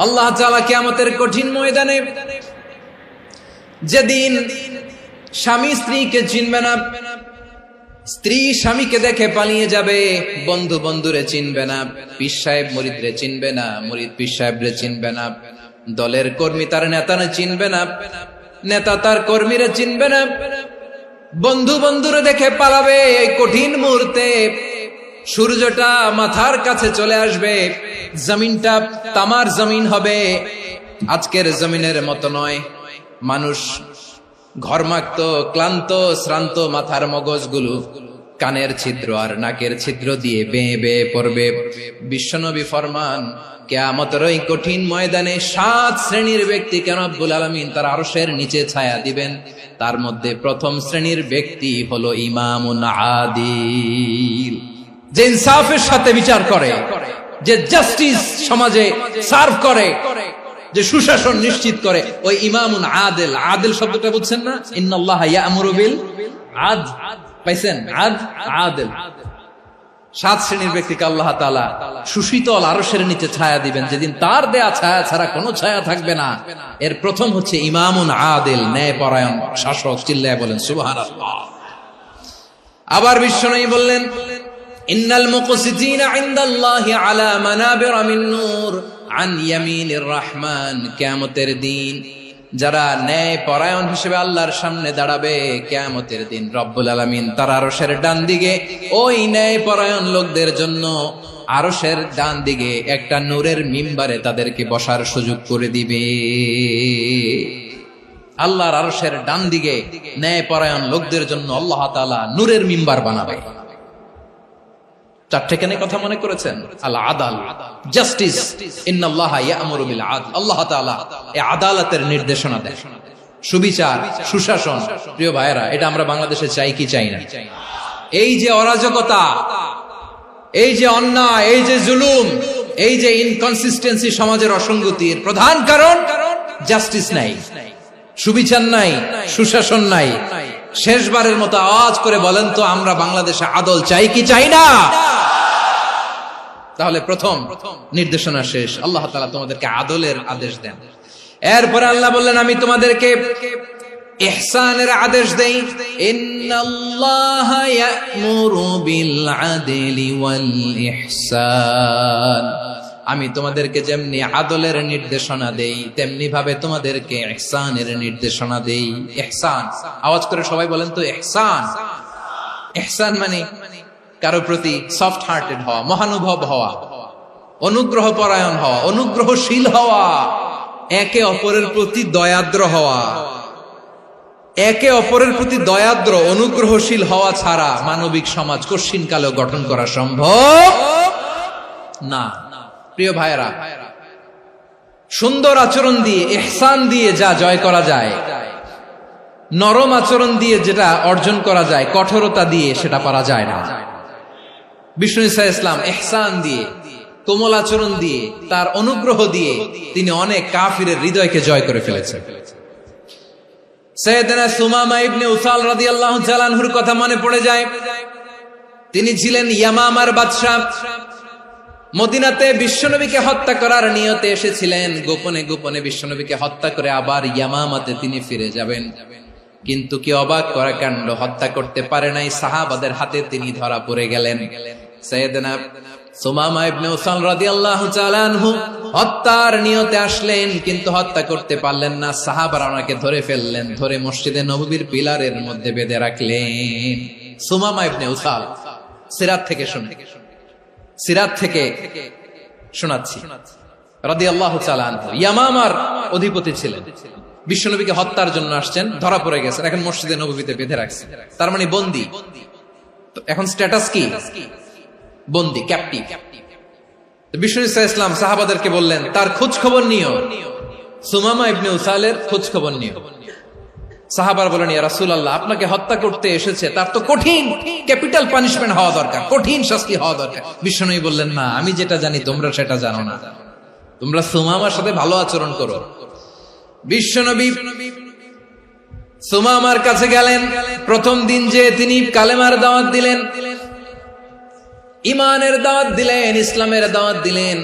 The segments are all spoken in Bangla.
আল্লাহ তাআলা কিয়ামতের কঠিন ময়দানে যেদিন স্বামী স্ত্রীকে চিনবে না, স্ত্রী স্বামীকে দেখে পালিয়ে যাবে, বন্ধু বন্ধুরে চিনবে না, পীর সাহেব মুরিদরে চিনবে না, মুরিদ পীর সাহেবরে চিনবে না, দলের কর্মী তার নেতারে চিনবে না, নেতা তার কর্মীরে চিনবে না, বন্ধু বন্ধুরে দেখে পালাবে। এই কঠিন মুহূর্তে সূর্যটা মাথার কাছে চলে আসবে, জমিনটা তামার জমিন হবে, আজকের জমিনের মতো নয়। মানুষ ঘর্মাক্ত, ক্লান্ত, শ্রান্ত মাথার মগজগুলো কানের ছিদ্র আর নাকের ছিদ্র দিয়ে বেয়ে বেয়ে পড়বে। বিশ্বনবী ফরমান, কিয়ামতের ওই কঠিন ময়দানে 7 শ্রেণীর ব্যক্তিকে রব্বুল আলামিন তার আরশের নিচে ছায়া দিবেন। তার মধ্যে প্রথম শ্রেণীর ব্যক্তি হলো ইমামুন আদিল, যে ইনসাফের সাথে বিচার করে, যে জাস্টিস সমাজে সার্ভ করে, যে সুশাসন নিশ্চিত করে, ওই ইমামুন আদিল। আদিল শব্দটা বুঝছেন না? ইন্নাল্লাহা ইয়া'মুরু বিল আদল, পাইছেন? আদিল। 7 শ্রেণীর ব্যক্তিকে আল্লাহ তাআলা সুশীতল আরশের নিচে ছায়া দিবেন, যেদিন তার দেয়া ছায়া ছাড়া কোনো ছায়া থাকবে না। এর প্রথম হচ্ছে ইমামুন আদিল, ন্যায়পরায়ণ শাসক। চিল্লায় বলেন সুবহানাল্লাহ। আবার বিশ্বনবী বললেন, ইন্নাল মুকসিতিনা ইনদাল্লাহি আলা মানাবিরা মিন নূর আন ইয়ামিনির রহমান। কিয়ামতের দিন যারা ন্যায় পরায়ণ হিসেবে আল্লাহর সামনে দাঁড়াবে, কিয়ামতের দিন রব্বুল আলামিন তার আরশের ডান দিকে ওই ন্যায় পরায়ণ লোকদের জন্য আরশের ডান দিকে একটা নূরের মিম্বারে তাদেরকে বসার সুযোগ করে দিবে। আল্লাহর আরশের ডান দিকে ন্যায় পরায়ণ লোকদের জন্য আল্লাহ তাআলা নূরের মিম্বার বানাবে। 4টে কেন কথা মনে করেছেন? আল আদাল, জাস্টিস। ইন্নাল্লাহা ইয়া'মুরু বিল আদল। আল্লাহ তাআলা এই আদালতের নির্দেশনা দেন, সুবিচার, সুশাসন। প্রিয় ভাইয়েরা, এটা আমরা বাংলাদেশে চাই কি চাই না? এই যে অরাজকতা, এই যে অন্যায়, এই যে জুলুম, এই যে ইনকনসিস্টেন্সি, সমাজের অসঙ্গতির প্রধান কারণ জাস্টিস নাই, সুবিচার নাই, সুশাসন নাই। শেষবারের মতো আওয়াজ করে বলেন তো, আমরা বাংলাদেশে আদল চাই কি চাই না? তাহলে প্রথম নির্দেশনা শেষ। আল্লাহ তাআলা তোমাদেরকে আদলের আদেশ দেন। এরপরে আল্লাহ বললেন, আমি তোমাদেরকে ইহসানের আদেশ দেই। ইন্নাল্লাহা ইয়া'মুরু বিল আদলি ওয়াল ইহসান। আমি তোমাদেরকে যেমনি আদলের নির্দেশনা দেই, তেমনি ভাবে তোমাদেরকে ইহসানের নির্দেশনা দেই। ইহসান, আওয়াজ করে সবাই বলেন তো ইহসান। ইহসান মানে কারো প্রতি সফট হার্টেড হওয়া, মহানুভব হওয়া, অনুগ্রহ পরায়ণ হওয়া, অনুগ্রহশীল হওয়া, একে অপরের প্রতি দয়াদ্র হওয়া। একে অপরের প্রতি দয়াদ্র, অনুগ্রহশীল হওয়া ছাড়া মানবিক সমাজ কশিনকালেও গঠন করা সম্ভব না। প্রিয় ভাইয়েরা, সুন্দর আচরণ দিয়ে, ইহসান দিয়ে যা জয় করা যায়, নরম আচরণ দিয়ে যেটা অর্জন করা যায়, কঠোরতা দিয়ে সেটা পারা যায় না। বিষ্ণু ঈসা ইসলাম ইহসান দিয়ে, কোমল আচরণ দিয়ে, তার অনুগ্রহ দিয়ে তিনি অনেক কাফিরের হৃদয়কে জয় করে ফেলেছেন। সাইয়েদনা সুমামা ইবনে উসাল রাদিয়াল্লাহু তাআলা আনহুর কথা মনে পড়ে যায়। তিনি ছিলেন ইয়ামামার বাদশা। মদিনাতে বিশ্বনবীকে হত্যা করার নিয়তে এসেছিলেন, গোপনে গোপনে বিশ্বনবীকে হত্যা করে আবার ইয়ামামাতে তিনি ফিরে যাবেন। কিন্তু কি অবাক করা কাণ্ড, হত্যা করতে পারে নাই, সাহাবাদের হাতে তিনি ধরা পড়ে গেলেন। সাইয়েদনা সুমামা ইবনে উসাল রাদিয়াল্লাহু তাআলা আনহু হত্যার নিয়তে আসলেন, কিন্তু হত্যা করতে পারলেন না। সাহাবারা ওনাকে ধরে ফেললেন, ধরে মসজিদে নববীর পিলারের মধ্যে বেঁধে রাখলেন। সুমামা ইবনে উসাল, সিরাত থেকে শুনে, সিরাত থেকে শোনাচ্ছি, রাদিয়াল্লাহু তাআলা আনহু ইয়ামামার অধিপতি ছিলেন। বিশ্বনবীকে হত্যার জন্য আসছেন, ধরা পড়ে গেছেন, এখন মসজিদে নববীতে বেঁধে রাখছেন। তার মানে বন্দী। এখন স্ট্যাটাস কি? বন্দী, ক্যাপটিভ। বিষ্ণু ঈসা ইসলাম সাহাবাদেরকে বললেন, তার খোঁজ খবর নিও, সুমামা ইবনে উসালের খোঁজ খবর নিও। সাহাবার বলেন, ইয়া রাসূলুল্লাহ, আপনাকে হত্যা করতে এসেছে, তার তো কঠিন ক্যাপিটাল পানিশমেন্ট হওয়া দরকার, কঠিন শাস্তি হওয়া দরকার। বিশ্বনবী বললেন, না, আমি যেটা জানি তোমরা সেটা জানো না, তোমরা সুমামার সাথে ভালো আচরণ করো। বিশ্বনবী সুমামার কাছে গেলেন। প্রথম দিন যে তিনি কালেমার দাওয়াত দিলেন, ইমানের দাওয়াত দিলেন, ইসলামের দাওয়াত দিলেন।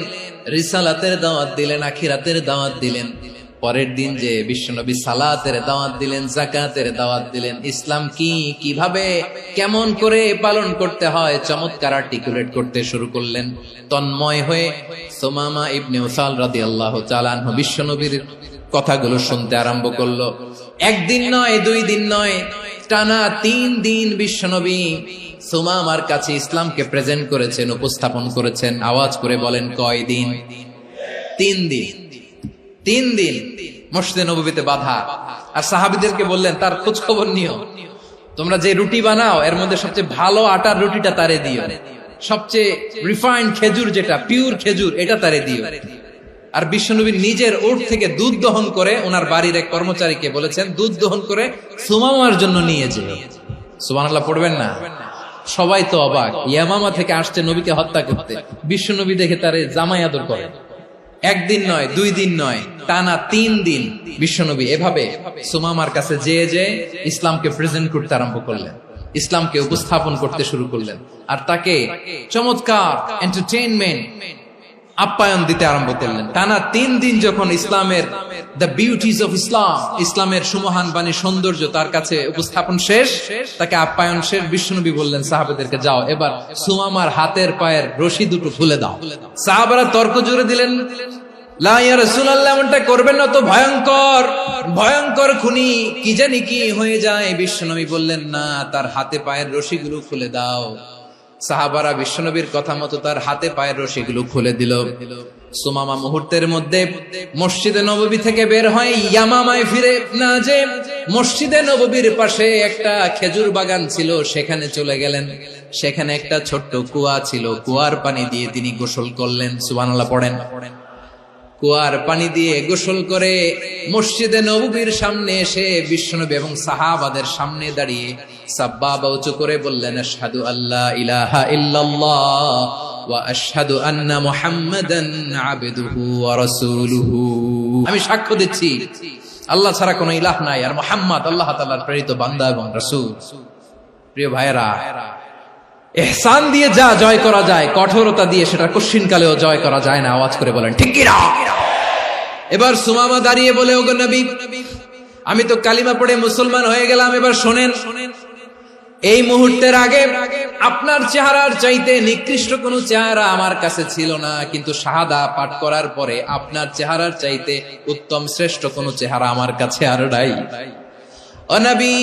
রিসালাতের দাওয়াত দিলেন, আখিরাতের দাওয়াত দিলেন। পরের দিন যে বিশ্বনবী সালাতের দাওয়াত দিলেন, যাকাতের দাওয়াত দিলেন, ইসলাম কি, কিভাবে, কেমন করে পালন করতে হয় চমৎকার আর্টিকুলেট করতে শুরু করলেন। তন্ময় হয়ে সুমামা ইবনে উসাল রাদিয়াল্লাহু তাআলা আনহু বিশ্বনবীর কথাগুলো শুনতে আরম্ভ করলো। একদিন নয়, 2 দিন নয়, টানা 3 দিন বিশ্বনবী সুমামার কাছে ইসলামকে প্রেজেন্ট করেছেন, উপস্থাপন করেছেন। আওয়াজ করে বলেন, কয় দিন? 3 দিন। 3 দিন মসজিদে নববীতে বাধা। আর সাহাবীদেরকে বললেন, তার খোঁজ খবর নিও, তোমরা যে রুটি বানাও এর মধ্যে সবচেয়ে ভালো আটার রুটিটা তারে দিও, সবচেয়ে রিফাইন্ড খেজুর, যেটা পিওর খেজুর, এটা তারে দিও। আর বিশ্বনবী নিজের ওট থেকে দুধ দহন করে ওনার বাড়ির এক কর্মচারীকে বলেছেন, দুধ দহন করে সুমামার জন্য নিয়ে যেও। সুবহানাল্লাহ পড়বেন না? সবাই তো অবাক, ইয়ামামা থেকে আসছে নবীকে হত্যা করতে, বিশ্বনবী দেখে তারে জামাই আদর করে। একদিন নয়, 2 দিন নয়, টানা 3 দিন বিশ্বনবী এভাবে সুমামার কাছে যেয়ে যে ইসলামকে প্রেজেন্ট করতে আরম্ভ করলেন, ইসলামকে উপস্থাপন করতে শুরু করলেন। আর তাকে চমৎকার এন্টারটেইনমেন্ট, আপ্যায়ন দিতে আরম্ভ করলেন। টানা 3 দিন যখন ইসলামের দ্য বিউটিজ অফ ইসলাম, ইসলামের সুমহান বাণী, সৌন্দর্য তার কাছে উপস্থাপন শেষ, তাকে আপ্যায়ন শেষ, বিশ্বনবী বললেন সাহাবাদেরকে, যাও এবার সুমামার হাতের পায়ের রশি দুটো খুলে দাও। সাহাবারা তর্ক জুড়ে দিলেন, লা ইয়া রাসূলুল্লাহ, এমনটা করবেন না তো, ভয়ঙ্কর ভয়ঙ্কর খুনি, কি জানি কি হয়ে যায়। বিশ্বনবী বললেন, না, তার হাতে পায়ের রশিগুলো খুলে দাও। সাহাবারা বিশ্বনবীর কথা মতো তার হাতে পায়ের রশিগুলো খুলে দিল। সুমামা মুহূর্তের মধ্যে মসজিদে নববী থেকে বের হয়, ইয়ামামায় ফিরে না যে মসজিদে নববীর পাশে একটা খেজুর বাগান ছিল, সেখানে চলে গেলেন। সেখানে একটা ছোট্ট কুয়া ছিল, কুয়ার পানি দিয়ে তিনি গোসল করলেন। সুবহানাল্লাহ পড়েন। কুয়ার পানি দিয়ে গোসল করে মসজিদে নববীর সামনে এসে বিশ্বনবী এবং সাহাবাদের সামনে দাঁড়িয়ে সাব্বাবা উঁচু করে বললেন, আশহাদু আল্লা ইলাহা ইল্লাল্লাহ ওয়া আশহাদু আন্না মুহাম্মাদান আবদুহু ওয়া রাসূলুহু। আমি সাক্ষ্য দিচ্ছি আল্লাহ ছাড়া কোনো ইলাহ নাই, আর মুহাম্মদ আল্লাহ তাআলার প্রেরিত বান্দা এবং রাসূল। প্রিয় ভাইয়েরা, ইহসান দিয়ে যা জয় করা যায়, কঠোরতা দিয়ে সেটা কশিনকালেও জয় করা যায় না। আওয়াজ করে বলেন, ঠিক কি না? এবার সুমামা দাঁড়িয়ে বলে, ওগো নবী, আমি তো কালিমা পড়ে মুসলমান হয়ে গেলাম, এবার শোনেন, এই মুহূর্তের আগে আপনার চেহারার চাইতে নিকৃষ্ট কোনো চেহারা আমার কাছে ছিল না, কিন্তু শাহাদা পাঠ করার পরে আপনার চেহারার চাইতে উত্তম শ্রেষ্ঠ কোনো চেহারা আমার কাছে আর নাই। ও নবী,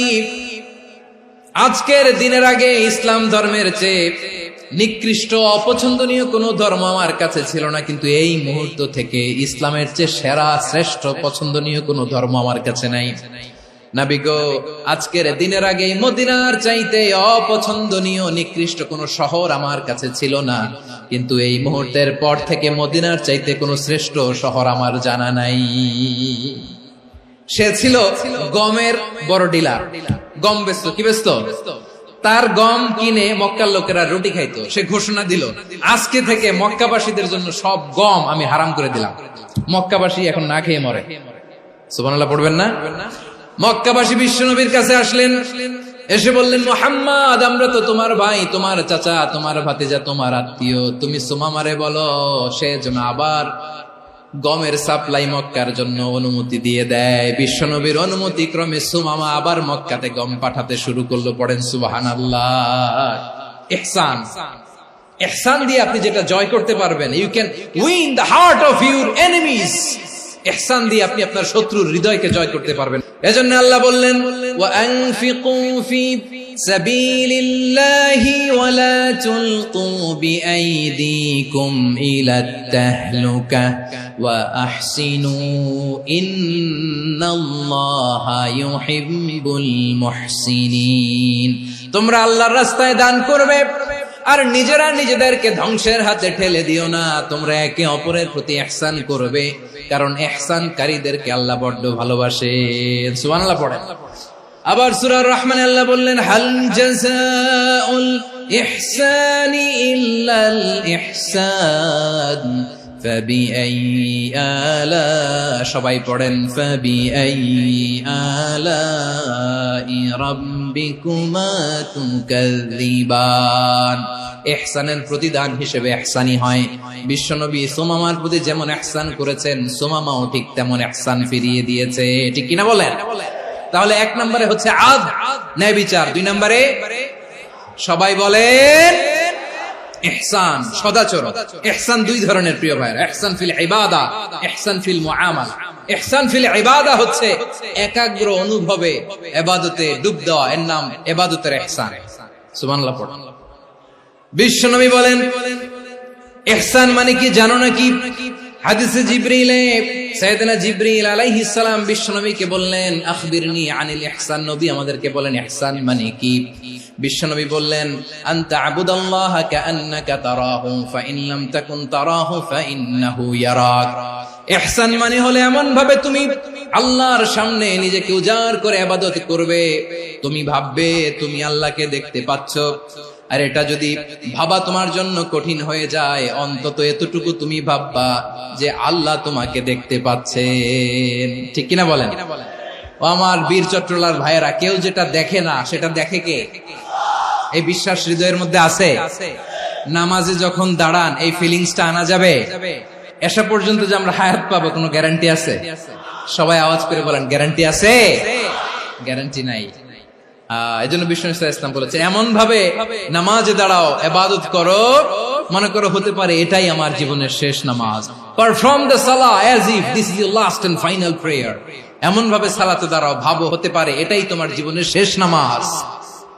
আজকের দিনের আগে ইসলাম ধর্মের চেয়ে নিকৃষ্ট অপছন্দনীয় কোনো ধর্ম আমার কাছে ছিল না, কিন্তু এই মুহূর্ত থেকে ইসলামের চেয়ে সেরা শ্রেষ্ঠ পছন্দনীয় কোনো ধর্ম আমার কাছে নাই। নবী গো, আজকের দিনের আগে মদিনার চাইতে অপছন্দনীয় নিকৃষ্ট কোনো শহর আমার কাছে ছিল না, কিন্তু এই মুহূর্তের পর থেকে মদিনার চাইতে কোনো শ্রেষ্ঠ শহর আমার জানা নাই। সে ছিল গমের বড় ডিলার, গম বেচতো। কি বেচতো? তার গম কিনে মক্কার লোকেরা রুটি খাইতো। সে ঘোষণা দিল, আজকে থেকে মক্কাবাসীদের জন্য সব গম আমি হারাম করে দিলাম, মক্কাবাসী এখন না খেয়ে মরে। সুবহানাল্লাহ পড়বেন না? মক্কাবাসী বিশ্বনবীর কাছে আসলেন, এসে বললেন, মুহাম্মদ, আমরা তো তোমার ভাই, তোমার চাচা, তোমার ভাতিজা, তোমার আত্মীয়, তুমি সুমামারে বলো সে যেন আবার গমের সাপ্লাই মক্কার জন্য অনুমতি দিয়ে দেয়। বিশ্বনবীর অনুমতি ক্রমে সুমামা আবার মক্কাতে গম পাঠাতে শুরু করলো। পড়েন সুবহানাল্লাহ। ইহসান, ইহসান দিয়ে আপনি যেটা জয় করতে পারবেন, you can win the heart of your enemies. ইহসান দিয়ে আপনি আপনার শত্রুর হৃদয়কে জয় করতে পারবেন। এজন্য আল্লাহ বললেন, ওয়া আনফিকু ফি সাবিলিল্লাহি ওয়া লা তুলকু বিআইদিকুম ইলাত তাহলুকা ওয়া আহসিনু ইন্নাল্লাহা ইউহিব্বুল মুহসিনিন। তোমরা আল্লাহর রাস্তায় দান করবে আর নিজেরা নিজেদেরকে ধ্বংসের হাতে ঠেলে দিও না। তোমরা একে অপরের প্রতি ইহসান করবে, কারণ ইহসানকারীদেরকে আল্লাহ বড্ড ভালোবাসেন। সুবহানাল্লাহ পড়েন। আবার সূরা রহমান আল্লাহ বললেন, হাল জাযাউল ইহসানি ইল্লাল ইহসান ফাবিআইয়ি আলা, সবাই পড়েন ফাবিআইয়ি আলাই রাব্বিকুমা তুকাযযিবান। ইহসানের প্রতিদান হিসেবে ইহসানি হয়। বিশ্বনবী সুমামার প্রতি যেমন ইহসান করেছেন, সুমামাও ঠিক তেমন ইহসান ফিরিয়ে দিয়েছে, ঠিক কিনা বলেন? তাহলে 1 নম্বরে হচ্ছে আদ, ন্যায় বিচার। 2 নম্বরে সবাই বলেন ইহসান, সদাচরণ। ইহসান 2 ধরনের প্রিয় ভাইরা, ইহসান ফিল ইবাদা, ইহসান ফিল মুআমালা। ইহসান ফিল ইবাদা হচ্ছে একাগ্র অনুভবে ইবাদতে ডুব দেওয়া, এর নাম ইবাদতের ইহসান। সুবহানাল্লাহ পড়ুন। বিশ্বনবী বলেন ইহসান মানে কি জানো নাকি? হাদিসে জিবরিলে সাইয়েদনা জিবরিল আলাইহিস সালাম বিশ্বনবীকে বললেন আখবিরনি আনিল ইহসান। নবী আমাদেরকে বলেন ইহসান মানে কি? বিশ্বনবী বললেন আনতা আবুদাল্লাহ কাআন্নাকা তারাহু ফাইন লাম তাকুন তারাহু ফাইন্নাহু ইয়ারাক। ইহসান মানে হলো এমন ভাবে তুমি আল্লাহর সামনে নিজেকে উজাড় করে ইবাদত করবে, তুমি ভাববে তুমি আল্লাহকে দেখতে পাচ্ছ। আর এটা যদি ভাবা তোমার জন্য কঠিন হয়ে যায়, অন্তত এতটুকু তুমি ভাববা যে আল্লাহ তোমাকে দেখতে পাচ্ছেন, ঠিক কিনা বলেন? ও আমার বীর চট্টলার ভাইয়েরা, কেউ যেটা দেখে না সেটা দেখে কে? এই বিশ্বাস হৃদয়ের মধ্যে আছে? নামাজে যখন দাঁড়ান এই ফিলিংসটা আনা যাবে? এসা পর্যন্ত যে আমরা হায়াত পাবো কোনো গ্যারান্টি আছে? সবাই আওয়াজ করে বলেন গ্যারান্টি আছে? গ্যারান্টি নাই। এজন্য বিষ্ণু ইসলাম বলেছে এমন ভাবে নামাজে দাঁড়াও, ইবাদত করো, মনে করো হতে পারে এটাই আমার জীবনের শেষ নামাজ। পারফর্ম দ্য সালাহ as if this is your last and final prayer. এমন ভাবে সালাতে দাঁড়াও, ভাবো হতে পারে এটাই তোমার জীবনের শেষ নামাজ।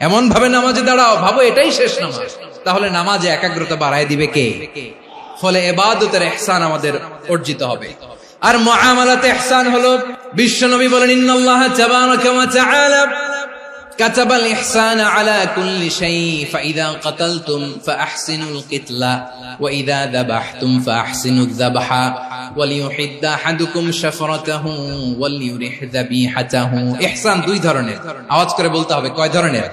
এমন ভাবে নামাজে দাঁড়াও, ভাবো এটাই শেষ নামাজ। তাহলে নামাজে একাগ্রতা বাড়ায় দিবে কে? ফলে ইবাদতের ইহসান আমাদের অর্জিত হবে। আর মুআমালাতে ইহসান হলো, বিশ্বনবী বলেন ইন্নাল্লাহা তাবারাকা ওয়া তাআলা كتب الإحسان على كل شيء فإذا قتلتم فأحسنوا القتلة وإذا ذبحتم فأحسنوا الذبح وليحد أحدكم شفرته وليرح ذبيحته। ইহসান 2 ধরনের, আওয়াজ করে বলতে হবে কয় ধরনের?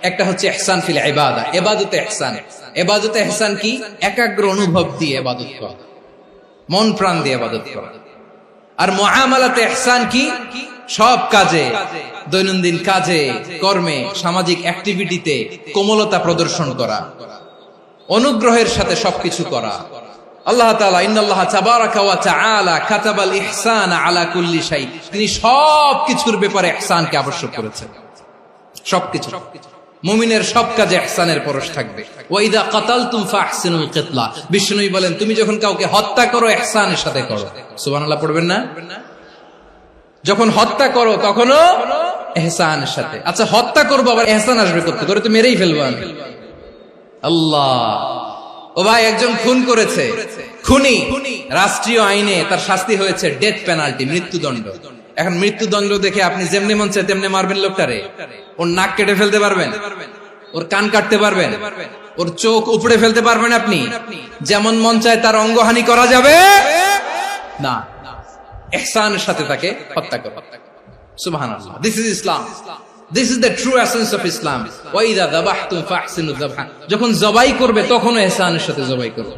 একটা হচ্ছে ইহসান ফিল ইবাদা, ইবাদতে ইহসান। ইবাদতে ইহসান কি? একাগ্র অনুভব দিয়ে ইবাদত করা, মন প্রাণ দিয়ে ইবাদত করা। আর মুআমালাতে ইহসান কি? সব কাজে, দৈনন্দিন কাজে, কর্মে, সামাজিক অ্যাক্টিভিটিতে কোমলতা প্রদর্শন করা, অনুগ্রহের সাথে সবকিছু করা। আল্লাহ তাআলা ইন্নাল্লাহা তাবারাকা ওয়া তাআলা কাতাবাল ইহসানা আলা কুল্লি শাই, তিনি সবকিছুর ব্যাপারে ইহসানকে আবশ্যক করেছেন। সবকিছু, মুমিনের সব কাজে ইহসানের পরশ থাকবে। ওয়া ইযা কাতালতুম ফাহসিনুল কিতলা, বিষ্ণুই বলেন তুমি যখন কাউকে হত্যা করো ইহসানের সাথে করো। সুবহানাল্লাহ পড়বেন না? যখন হত্যা করো তখনও ইহসানের সাথে। আচ্ছা হত্যা করবো আবার ইহসান আসবে করতে, করে তো মেরেই ফেলবো আমি। আল্লাহ, ও ভাই একজন খুন করেছে, খুনি, রাষ্ট্রীয় আইনে তার শাস্তি হয়েছে ডেথ পেনাল্টি, মৃত্যুদণ্ড। এখন মৃত্যুদণ্ড দেখে আপনি যেমনি মন চায় তেমনি মারবেন লোকটারে? ওর নাক কেটে ফেলতে পারবেন? ওর কান কাটতে পারবেন? ওর চোখ উপড়ে ফেলতে পারবেন আপনি? যেমন মন চায় তার অঙ্গহানি করা যাবে না। ইহসানের সাথে তাকে হত্যা করো। সুবহানাল্লাহ, this is Islam, this is the true essence of Islam. ওয়া ইযা যাবাহতুম ফাহসিনু যাবহা, যখন জবাই করবে তখনও ইহসানের সাথে জবাই করবে।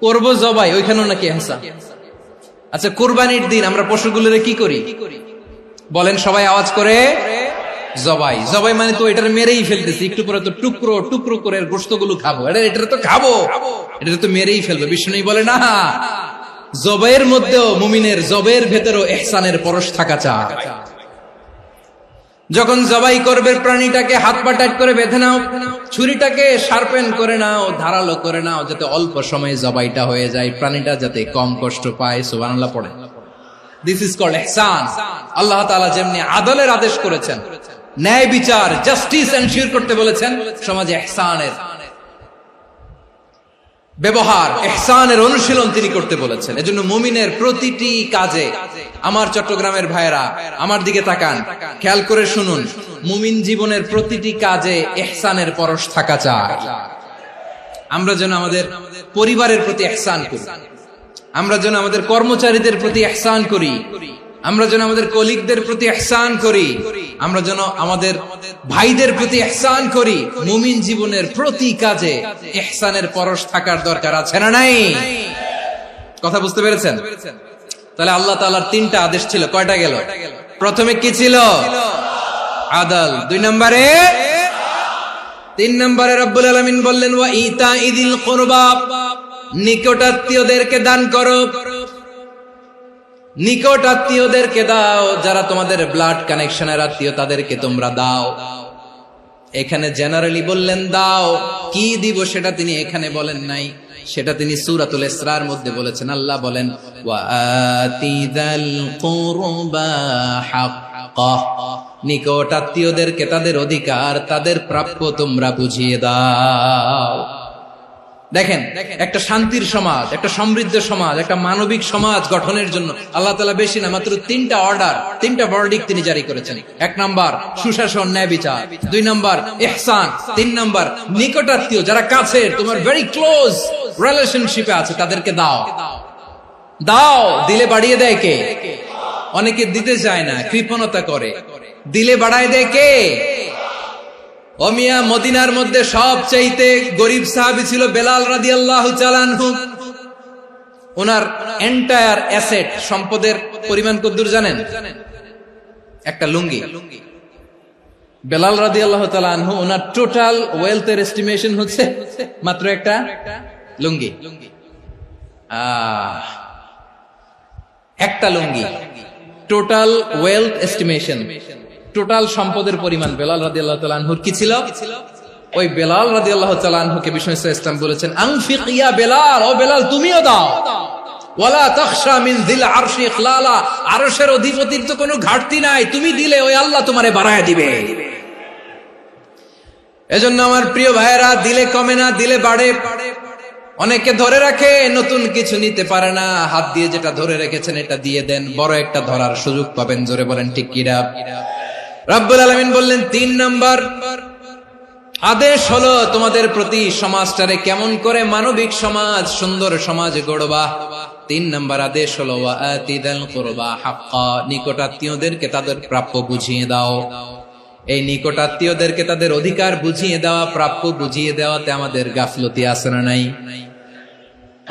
করব জবাই, ওইখানেও নাকি ইহসান। আচ্ছা কুরবানির দিন আমরা পশুগুলোরে কি করি বলেন সবাই আওয়াজ করে? জবাই। জবাই মানে তো এটার মেরেই ফেলতেছি, একটু পরে তো টুকরো টুকরো করে গোশতগুলো খাবো, এটা তো খাবো, এটা তো মেরেই ফেলবে। বিষ্ণু বলে না, জবাইয়ের মধ্যেও মুমিনের জবের ভেতরেও ইহসানের পরশ থাকা চাই। যখন জবাই করবে প্রাণীটাকে হাত পা টাইট করে বেঁধে নাও, ছুরিটাকে শার্পেন করে নাও, ধারালো করে নাও, যাতে অল্প সময়ে জবাইটা হয়ে যায়, প্রাণীটা যাতে কম কষ্ট পায়। সুবহানাল্লাহ পড়ে। দিস ইজ কল্ড ইহসান। আল্লাহ তাআলা যেমনি আদলের আদেশ করেছেন, ন্যায় বিচার, জাস্টিস এনশিওর করতে বলেছেন, সমাজে ইহসানের ব্যবহার, ইহসানের অনুশীলন তিনি করতে বলেছেন। এজন্য মুমিনের প্রতিটি কাজে, আমার চট্টগ্রামের ভাইয়েরা আমার দিকে তাকান, খেয়াল করে শুনুন, মুমিন জীবনের প্রতিটি কাজে ইহসানের পরশ থাকা চাই। আমরা যেন আমাদের পরিবারের প্রতি ইহসান করি, আমরা যেন আমাদের কর্মচারীদের প্রতি ইহসান করি, আমরা যেন আমাদের কলিগদের প্রতি ইহসান করি, আমরা যেন আমাদের ভাইদের প্রতি ইহসান করি। মুমিন জীবনের প্রতি কাজে ইহসানের পরশ থাকার দরকার আছে না নাই? কথা বুঝতে পেরেছেন? তাহলে আল্লাহ তাআলার তিনটা আদেশ ছিল, কয়টা গেল? প্রথমে কি ছিল? আদল। 2 নম্বরে, 3 নম্বরে রব্বুল আলামিন বললেন ওয়া ইতাইযিল কুরবা, নিকটাত্মীয়দেরকে দান করো। নিকট আত্মীয়দেরকে দাও, যারা তোমাদের ব্লাড কানেকশনের আত্মীয় তাদেরকে তোমরা দাও। এখানে জেনারেলি বললেন দাও, কি দিব সেটা তিনি এখানে বলেন নাই, সেটা তিনি সূরাতুল ইসরার মধ্যে বলেছেন। আল্লাহ বলেন ওয়া আতিযাল কুরবা হাক্কাহ, নিকট আত্মীয়দেরকে তাদের অধিকার, তাদের প্রাপ্য তোমরা বুঝিয়ে দাও। দেখেন, একটা শান্তির সমাজ, একটা সমৃদ্ধ সমাজ, একটা মানবিক সমাজ গঠনের জন্য আল্লাহ তাআলা বেশি না, মাত্র 3টা অর্ডার, 3টা ভার্ডিক্ট তিনি জারি করেছেন। 1 নাম্বার সুশাসন, ন্যায় বিচার। 2 নাম্বার ইহসান। 3 নাম্বার নিকটাত্মীয়, যারা কাছের, তোমার ভেরি ক্লোজ রিলেশনশিপে আছে, তাদেরকে দাও। দাও, দিলে বাড়িয়ে দেয় কে? অনেকে দিতে চায় না, কৃপণতা করে। দিলে বাড়ায় দেয় কে? ওমিয়া, মদিনার মধ্যে সবচাইতে গরিব সাহাবী ছিল বেলাল রাদিয়াল্লাহু তাআলা আনহু। ওনার এন্টায়ার অ্যাসেট, সম্পদের পরিমাণ কতদূর জানেন? একটা লুঙ্গি। বেলাল রাদিয়াল্লাহু তাআলা আনহু, ওনার টোটাল ওয়েলথের এস্টিমেশন হচ্ছে মাত্র একটা লুঙ্গি। একটা লুঙ্গি, টোটাল ওয়েলথ এস্টিমেশন, টোটাল সম্পদের পরিমাণ বেলাল রাদিয়াল্লাহু তাআলা আনহুর কি ছিল? ওই বেলাল রাদিয়াল্লাহু তাআলা আনহুকে বিষ্ণু ইসলাম বলেছেন আনফিক ইয়া বেলাল, ও বেলাল তুমিও দাও। ওয়ালা তাখশা মিন যিল আরশি ইখলালা, আরশের অধিপতির তো কোনো ঘাটতি নাই, তুমি দিলে ওই আল্লাহ তোমারে বাড়ায় দিবে। এজন্য আমার প্রিয় ভাইয়েরা, দিলে কমে না, দিলে বাড়ে। অনেকে ধরে রাখে, নতুন কিছু নিতে পারে না, হাত দিয়ে যেটা ধরে রেখেছেন এটা দিয়ে দেন, বড় একটা ধরার সুযোগ পাবেন। জোরে বলেন ঠিক কিনা? রব্বুল আলামিন বললেন 3 নাম্বার আদেশ হলো তোমাদের প্রতি সমাজটারে কেমন করে মানবিক সমাজ, সুন্দর সমাজ গড়বা। 3 নাম্বার আদেশ হলো ওয়া আতিযাল কুরবা হাক্কা, নিকটাত্মীয়দেরকে তাদের প্রাপ্য বুঝিয়ে দাও। এই নিকটাত্মীয়দেরকে তাদের অধিকার বুঝিয়ে দেওয়া, প্রাপ্য বুঝিয়ে দেওয়াতে আমাদের গাফলতি আছে না নাই?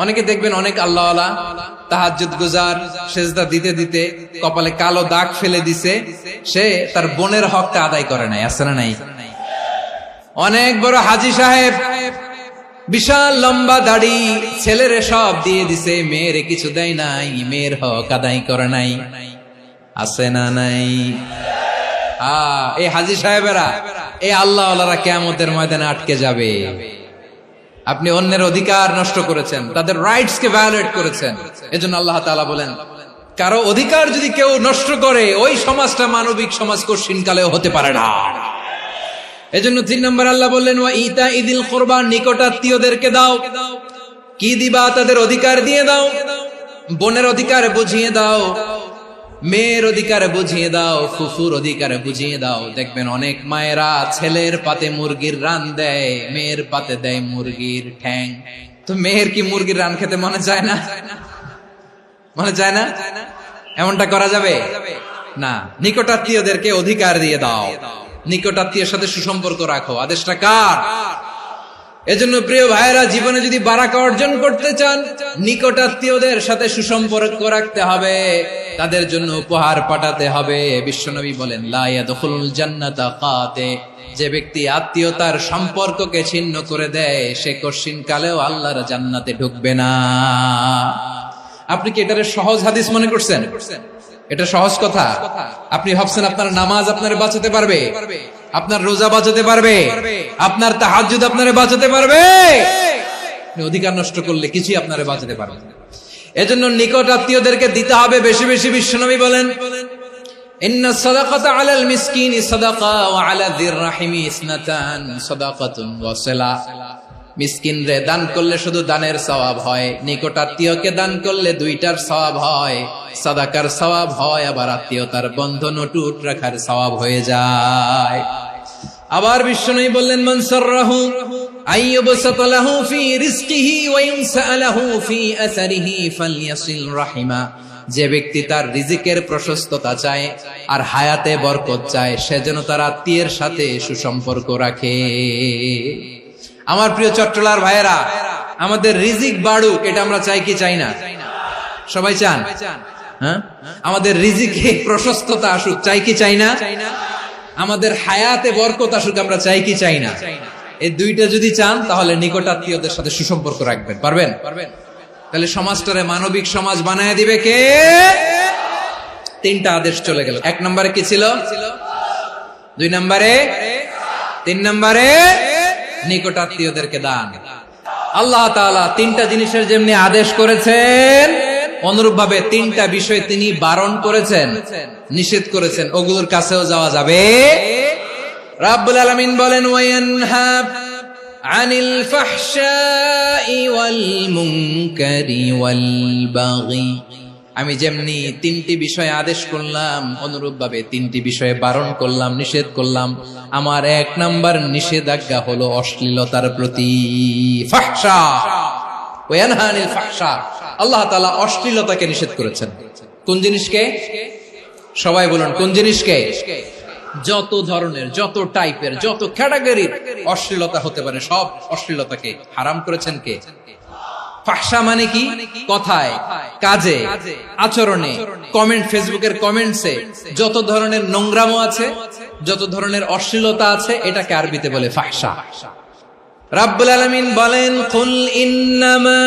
অনেকে দেখবেন অনেক আল্লাহওয়ালা, তাহাজ্জুদ গুজার, সেজদা দিতে দিতে কপালে কালো দাগ ফেলে দিছে, সে তার বোনের হকটা আদায় করে নাই, আছে না নাই? অনেক বড় হাজী সাহেব, বিশাল লম্বা দাড়ি, ছেলেরে সব দিয়ে দিছে, মেয়েরে কিছু দেয় নাই, মেয়ের হক আদায় করে নাই, আছে না নাই? এই হাজী সাহেবেরা, এই আল্লাহওয়ালারা কিয়ামতের ময়দানে আটকে যাবে। আপনি অন্যের অধিকার নষ্ট করেছেন, তাদের রাইটস কে ভায়োলেট করেছেন। এজন্য আল্লাহ তাআলা বলেন, কারো অধিকার যদি কেউ নষ্ট করে, ওই সমাজটা মানবিক সমাজ কঠিনকালেও হতে পারে না। এজন্য 3 নম্বর আল্লাহ বললেন ওয়া ইতাইযিল কুরবা, নিকটাত্মীয়দেরকে দাও। কি দিবা? তাদের অধিকার দিয়ে দাও। বোনের অধিকার বুঝিয়ে দাও, মেয়ের অধিকার বুঝিয়ে দাও, ফুফুর অধিকার বুঝিয়ে দাও। দেখবেন অনেক মায়েরা ছেলের পাতে মুরগির রান দেয়, মেয়ের পাতে দেয় মুরগির ঠ্যাং। তো মেয়ের কি মুরগির রান খেতে মনে চায় না? মনে চায় না? এমনটা করা যাবে না। নিকটাত্মীয়দেরকে অধিকার দিয়ে দাও, নিকটাত্মীয়ের সাথে সুসম্পর্ক রাখো। আদেশটা কার? এজন্য প্রিয় ভাইয়েরা, জীবনে যদি বারাকা অর্জন করতে চান, নিকটাত্মীয়দের সাথে সুসম্পর্ক রাখতে হবে, তাদের জন্য উপহার পাঠাতে হবে। বিশ্বনবী বলেন লা ইয়াদখুলুল জান্নাতা কাতে, যে ব্যক্তি আত্মীয়তার সম্পর্ককে ছিন্ন করে দেয়, সে কঠিন কালেও আল্লাহর জান্নাতে ঢুকবে না। আপনি কি এটারে সহজ হাদিস মনে করছেন? এটা সহজ কথা? আপনি ভাবছেন আপনার নামাজ আপনারে বাঁচাতে পারবে, আপনার রোজা বাঁচাতে পারবে, আপনার তাহাজ্জুদ আপনারে বাঁচাতে পারবে? অধিকার নষ্ট করলে কিছুই আপনারে বাঁচাতে পারবে না। এজন্য নিকট আত্মীয়দেরকে দিতে হবে বেশি বেশি। বিশ্বনবী বলেন ইন্না সাদাকাতা আলাল মিসকিনি সাদাকা ওয়া আলা যির রাহিমি ইসনাতান সাদাকাতুন ওয়া সিলা। মিসকিনরে দান করলে শুধু দানের সওয়াব হয়, নিকট আত্মীয়কে দান করলে 2টার সওয়াব হয়, সাদাকার সওয়াব হয়, আবার আত্মীয়তার বন্ধন অটুট রাখার সওয়াব হয়ে যায়। আবার বিশ্বনবী বললেন মান সাররাহু আইয়ুবসাতা লাহু ফি রিজকিহি ওয়া ইনসালাহু ফি আসারিহি ফালইয়াসিল রাহিমা। যে ব্যক্তি তার রিজিকের প্রশস্ততা চায় আর হায়াতে বরকত চায়, সে যেন তার আত্মীয়ের সাথে সুসম্পর্ক রাখে। আমার প্রিয় চট্টলার ভাইয়েরা, আমাদের রিজিক বাড়ুক, এটা আমরা চাই কি চাই না? সবাই চান? হ্যাঁ, আমাদের রিজিকে প্রশস্ততা আসুক, চাই কি চাই না? আমাদের হায়াতে বরকত আসুক, আমরা চাই কি চাই না? এই দুইটা যদি চান তাহলে নিকটাত্মীয়দের সাথে সুসম্পর্ক রাখবেন। পারবেন? তাহলে সমাজটারে মানবিক সমাজ বানায় দিবে কে? তিনটা আদেশ চলে গেল। 1 নম্বরে কি ছিল? 2 নম্বরে, 3 নম্বরে নিকটাত্মীয়দেরকে দান। আল্লাহ তাআলা তিনটা জিনিসের যেমনি আদেশ করেছেন, অনুরূপ ভাবে তিনটা বিষয় তিনি বারণ করেছেন, নিষেধ করেছেন। ওগুলোর কাছেও যাওয়া যাবে। রাব্বুল আলামিন বলেন, ওয়ায়ানহা আনিল ফাহশাই ওয়াল মুনকারি ওয়াল বাগি। আমি যেমনি তিনটি বিষয়ে আদেশ করলাম, অনুরূপ ভাবে তিনটি বিষয়ে বারণ করলাম, নিষেধ করলাম। আমার 1 নাম্বার নিষেধাজ্ঞা হলো অশ্লীলতার প্রতি। ফাহশা, ওয়ায়ানহা আনিল ফাহশা, আল্লাহ তাআলা অশ্লীলতাকে নিষেধ করেছেন। কোন জিনিসকে? সবাই বলুন, কোন জিনিসকে? যত ধরনের, যত টাইপের, যত ক্যাটাগরির অশ্লীলতা হতে পারে সব অশ্লীলতাকে হারাম করেছেন কে? ফাহশা মানে কি? কথায়, কাজে, আচরণে, কমেন্ট, ফেসবুকের কমেন্টসে যত ধরনের নোংরামো আছে, যত ধরনের অশ্লীলতা আছে, এটাকে আরবিতে বলে ফাহশা। রাব্বুল আলামিন বলেন, কুল ইন্নামা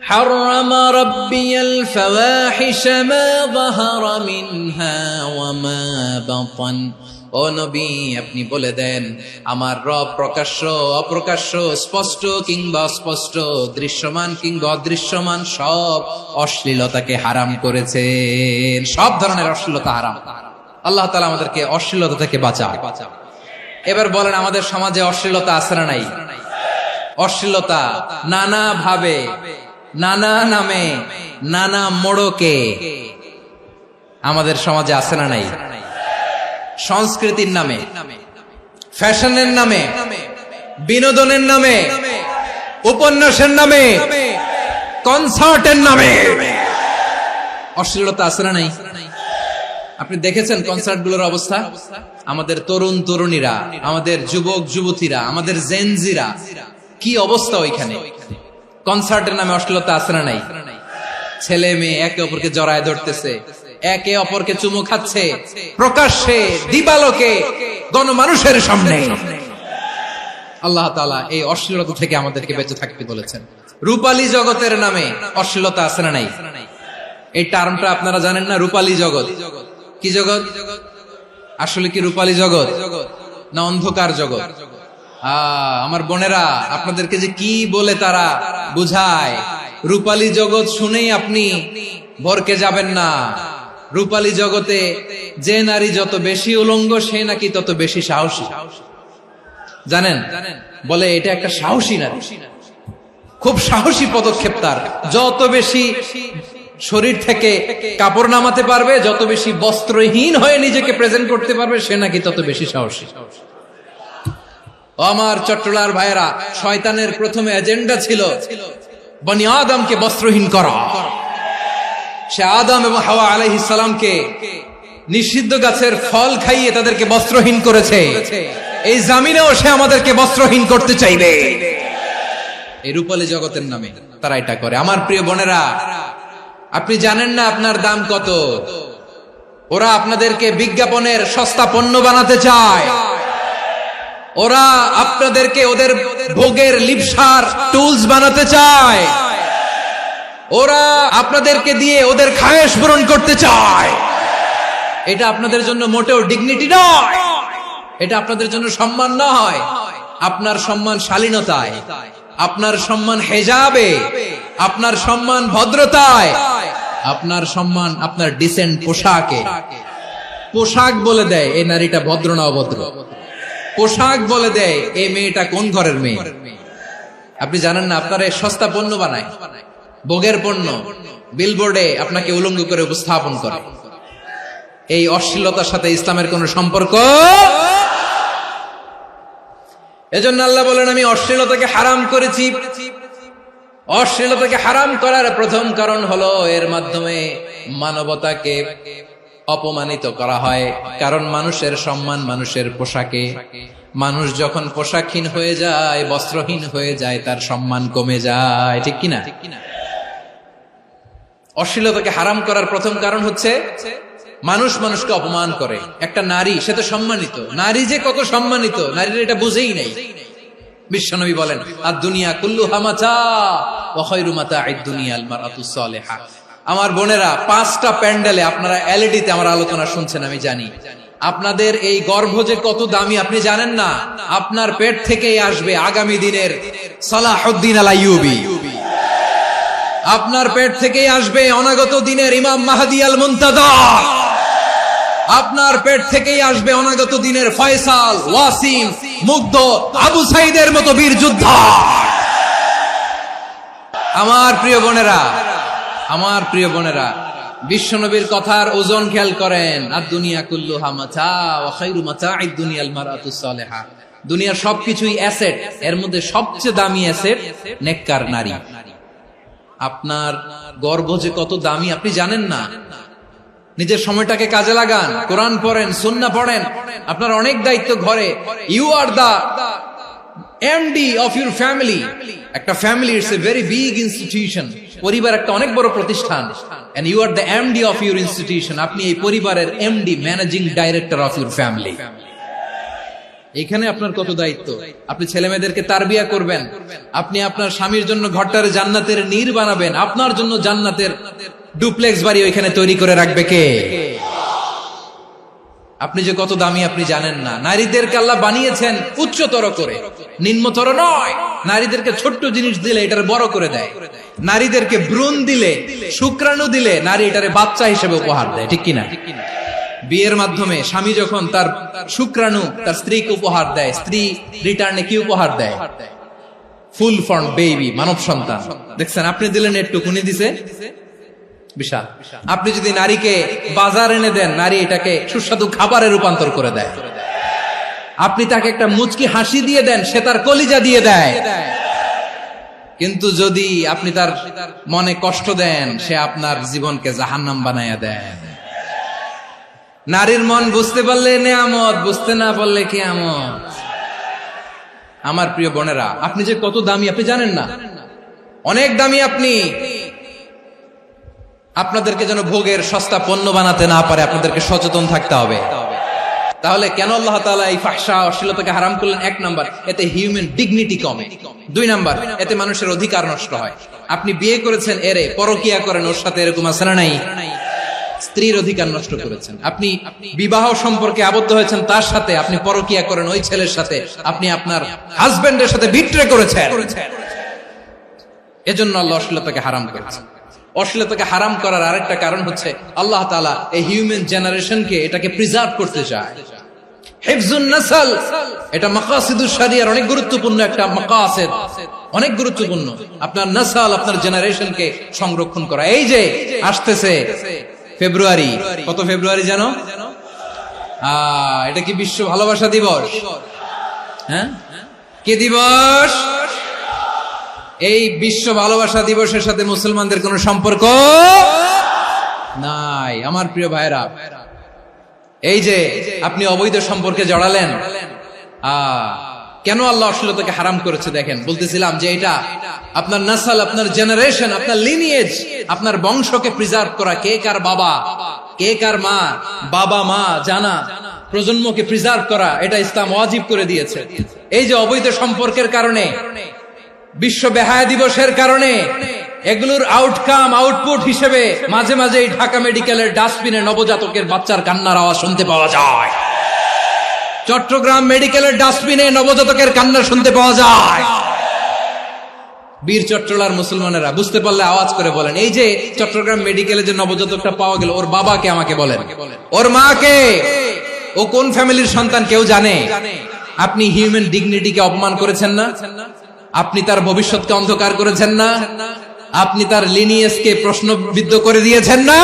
حرم ربي الفواحش ما ظهر منها وما بطن। ও নবী, আপনি বলে দেন, আমার রব প্রকাশ্য, অপ্রকাশ্য, স্পষ্ট কিংবা অস্পষ্ট, দৃশ্যমান কিংবা অদৃশ্যমান সব অশ্লীলতাকে হারাম করেছেন। সব ধরনের অশ্লীলতা হারাম। আল্লাহ তাআলা আমাদেরকে অশ্লীলতা থেকে বাঁচান। এবার বলেন, আমাদের সমাজে অশ্লীলতা আছে না নাই? অশ্লীলতা নানা ভাবে, নানা নামে, নানা মোড়কে আমাদের সমাজে আছে না নাই? সংস্কৃতির নামে, ফ্যাশনের নামে, বিনোদনের নামে, উপন্যাসের নামে, কনসার্টের নামে অশ্লীলতা আছে না নাই? আপনি দেখেছেন কনসার্ট গুলোর অবস্থা? আমাদের তরুণ তরুণীরা, আমাদের যুবক যুবতীরা, আমাদের জেনজিরা, কি অবস্থা ওইখানে? কনসার্টের নামে অশ্লীলতা আছে না নাই? ছেলে মেয়ে একে অপরকে জড়ায় ধরতেছে, একে অপরকে চুমু খাচ্ছে, প্রকাশ্যে, দিবালোকে, গণমানুষের সামনে। আল্লাহ তাআলা এই অশ্লীলতা থেকে আমাদেরকে বেঁচে থাকতে বলেছেন। রূপালী জগতের নামে অশ্লীলতা আছে না নাই? এই টার্মটা আপনারা জানেন না? রূপালী জগৎ কি জগৎ? আসলে কি রূপালী জগৎ না অন্ধকার জগৎ? আমার বোনেরা, আপনাদেরকে যে কি বলে তারা বুঝায়, রূপালী জগৎ শুনেই আপনি ভরকে যাবেন না। রূপালী জগতে যে নারী যত বেশি উলঙ্গ, সে নাকি তত বেশি সাহসী। জানেন? বলে এটা একটা সাহসী নারী, খুব সাহসী পদক্ষেপ তার। যত বেশি শরীর থেকে কাপড় নামাতে পারবে, যত বেশি বস্ত্রহীন হয়ে নিজেকে প্রেজেন্ট করতে পারবে, সে নাকি তত বেশি সাহসী। আমার চট্টলার ভাইয়েরা, শয়তানের প্রথমে এজেন্ডা ছিল বনি আদমকে বস্ত্রহীন করা। সে আদম এবং হাওয়া আলাইহিস সালামকে নিষিদ্ধ গাছের ফল খাইয়ে তাদেরকে বস্ত্রহীন করেছে। এই জামিনেও সে আমাদেরকে বস্ত্রহীন করতে চাইবে। এই রূপালী জগতের নামে তারা এটা করে। আমার প্রিয় বোনেরা, আপনি জানেন না আপনার দাম কত? ওরা আপনাদেরকে বিজ্ঞাপনের সস্তা পণ্য বানাতে চায়। ওরা আপনাদেরকে ওদের ভোগের লিপসার টুলস বানাতে চায়। ওরা আপনাদেরকে দিয়ে ওদের খায়েশ পূরণ করতে চায়। এটা আপনাদের জন্য মোটেও ডিগনিটি নয়, এটা আপনাদের জন্য সম্মান নয়। আপনার সম্মান শালীনতায়, আপনার সম্মান হেজাবে, আপনার সম্মান ভদ্রতায়, আপনার সম্মান আপনার ডিসেন্ট পোশাকে। পোশাক বলে দেয় এই নারীটা ভদ্র না অভদ্র। পোশাক বলে দেয় এই মেয়েটা কোন ঘরের মেয়ে। আপনি জানেন না? আপনারা সস্তা পণ্য বানায়, ভোগের পণ্য, বিলবোর্ডে আপনাকে উলঙ্গ করে উপস্থাপন করে। এই অশ্লীলতার সাথে ইসলামের কোন সম্পর্ক। এজন্য আল্লাহ বলেন, আমি অশ্লীলতাকে হারাম করেছি। অশ্লীলতাকে হারাম করার প্রথম কারণ হলো এর মাধ্যমে মানবতাকে অপমানিত করা হয়। কারণ মানুষের সম্মান মানুষের পোশাকে। মানুষ যখন পোশাকহীন হয়ে যায়, বস্ত্রহীন হয়ে যায়, তার সম্মান কমে যায়। ঠিক কিনা? অশ্লীলতাকে হারাম করার প্রথম কারণ হচ্ছে মানুষ মানুষকে অপমান করে। একটা নারী, সে তো সম্মানিত, নারী যে কত সম্মানিত নারীরা এটা বুঝেই নাই। বিশ্বনবী বলেন আদ-দুনিয়া কুল্লুহা মাতা ওয়া খায়রু মাতা'আদ দুনিয়া আল মারআতুস সালিহা। আমার বোনেরা, 5টা প্যান্ডেলে আপনারা এলইডিতে আমার আলোচনা শুনছেন, আমি জানি। আপনাদের এই গর্ভ যে কত দামি আপনি জানেন না। আপনার পেট থেকেই আসবে আগামী দিনের সালাহুদ্দিন আল আইয়ুবী, আপনার পেট থেকেই আসবে অনাগত দিনের ইমাম মাহদী আল মুনতাযর, আপনার পেট থেকেই আসবে অনাগত দিনের ফয়সাল, ওয়াসিম, মুগ্ধ, আবু সাইদের মতো বীর যোদ্ধা। আমার প্রিয় বোনেরা, আমার প্রিয় বোনেরা, বিশ্বনবীর কথার ওজন খেয়াল করেন। আদ-দুনিয়া কুল্লুহা মাতা ওয়া খায়রু মাতা'আদ দুনিয়া আল মারআতুস সালিহা। দুনিয়ার সবকিছুই অ্যাসেট, এর মধ্যে সবচেয়ে দামি অ্যাসেট নেককার নারী। আপনার গর্ভ যে কত দামি আপনি জানেন না। নিজের সময়টাকে কাজে লাগান, কোরআন পড়েন, সুন্নাহ পড়েন। আপনার অনেক দায়িত্ব ঘরে। You are the MD of your family. একটা family it's a very big institution. পরিবার একটা অনেক বড় প্রতিষ্ঠান। And you are the MD of your institution. আপনি এই পরিবারের MD, managing director of your family. এখানে আপনার কত দায়িত্ব। আপনি ছেলে মেয়েদেরকে তারবিয়া করবেন, আপনি আপনার স্বামীর জন্য ঘরটারে জান্নাতের নীর বানাবেন, আপনার জন্য জান্নাতের ডুপ্লেক্স বাড়ি ওইখানে তৈরি করে রাখবে কে? আপনি যে কত দামি আপনি জানেন না। নারীদেরকে আল্লাহ বানিয়েছেন উচ্চতর করে, নিম্নতর নয়। নারীদেরকে ছোট্ট জিনিস দিলে এটারে বড় করে দেয়। নারীদেরকে ভ্রূণ দিলে, শুক্রাণু দিলে নারী এটারে বাচ্চা হিসেবে উপহার দেয়, ঠিক কিনা? বিয়ের মাধ্যমে স্বামী যখন তার শুক্রাণু তার স্ত্রীকে উপহার দেয়, স্ত্রী রিটার্নে কি উপহার দেয়? ফুল ফর্ম বেবি, মানব সন্তান। দেখছেন, আপনি দিলেন একটুকুনি, দিছে বিশাল। আপনি যদি নারীকে বাজার এনে দেন, নারী এটাকে সুস্বাদু খাবারে রূপান্তর করে দেয়। আপনি তাকে একটা মুচকি হাসি দিয়ে দেন, সে তার কলিজা দিয়ে দেয়। কিন্তু যদি আপনি তার মনে কষ্ট দেন, সে আপনার জীবনকে জাহান্নাম বানায়া দেয়। নারীর মন বুঝতে পারলে নেয়ামত, বুঝতে না পারলে কিয়ামত। আমার প্রিয় বোনেরা, আপনি যে কত দামি আপনি জানেন না। অনেক দামি আপনি। আপনাদেরকে যেন ভোগের সস্তা পণ্য বানাতে না পারে, আপনাদেরকে সচেতন থাকতে হবে। তাহলে কেন আল্লাহ তাআলা এই ফাহশা, অশ্লীলতাকে হারাম করলেন? 1 নাম্বার, এতে হিউম্যান ডিগনিটি কমে। 2 নাম্বার, এতে মানুষের অধিকার নষ্ট হয়। আপনি বিয়ে করেছেন, এরে পরকিয়া করেন, ওর সাথে এরকম আছে না নাই? স্ত্রীর অধিকার নষ্ট করেছেন। আপনি বিবাহ সম্পর্কে আবদ্ধ হয়েছেন তার সাথে, আপনি পরকিয়া করেন ওই ছেলের সাথে, আপনি আপনার হাজবেন্ডের সাথে বিট্রে করেছেন। এজন্য আল্লাহ অশ্লীলতাকে হারাম করেছেন। অশ্লীলতাকে হারাম করার আরেকটা কারণ হচ্ছে আল্লাহ তাআলা এই হিউম্যান জেনারেশনকে এটাকে প্রিজার্ভ করতে চায়। হিফজুন নাসল, এটা মাকাসিদুশ শরিয়ার অনেক গুরুত্বপূর্ণ একটা মাকাসিদ, অনেক গুরুত্বপূর্ণ। আপনার নাসল, আপনার জেনারেশনকে সংরক্ষণ করা। এই যে আসতেছে ফেব্রুয়ারি, কত ফেব্রুয়ারি জানো? এটা কি বিশ্ব ভালোবাসা দিবস? হ্যাঁ, কি দিবস? এই বিশ্ব ভালোবাসা দিবসের সাথে মুসলমানদের কোনো সম্পর্ক নাই। আমার প্রিয় ভাইরা, এই যে আপনি অবৈধ সম্পর্কে জড়ালেন, কেন আল্লাহ অশ্লীলতাকে হারাম করেছে দেখেন। বলতেছিলাম যে এটা আপনার নাসল, আপনার জেনারেশন, আপনার লিনিয়েজ, আপনার বংশকে প্রিজার্ভ করা। কে কার বাবা, কে কার মা, বাবা মা জানা, প্রজন্মকে প্রিজার্ভ করা, এটা ইসলাম ওয়াজিব করে দিয়েছে। এই যে অবৈধ সম্পর্কের কারণে, বিশ্ব বেহায়া দিবসের কারণে, এগুলোর আউটকাম, আউটপুট হিসেবে মাঝে মাঝে এই ঢাকা মেডিকেলের ডাস্টবিনে নবজাতকের বাচ্চার কান্নার আওয়াজ শুনতে পাওয়া যায়। চট্টগ্রাম মেডিকেলের ডাস্টবিনে নবজাতকের কান্না শুনতে পাওয়া যায়। বীর চট্টলার মুসলমানেরা বুঝতে পারলে আওয়াজ করে বলেন, এই যে চট্টগ্রাম মেডিকেলে যে নবজাতকটা পাওয়া গেল, ওর বাবাকে আমাকে বলেন, ওর মাকে, ও কোন ফ্যামিলির সন্তান কেউ জানে? আপনি হিউম্যান ডিগনিটিকে অপমান করেছেন না? আপনি তার ভবিষ্যৎকে অন্ধকার করেছেন না? আপনি তার লিনিয়েজকে প্রশ্নবিদ্ধ করে দিয়েছেন না?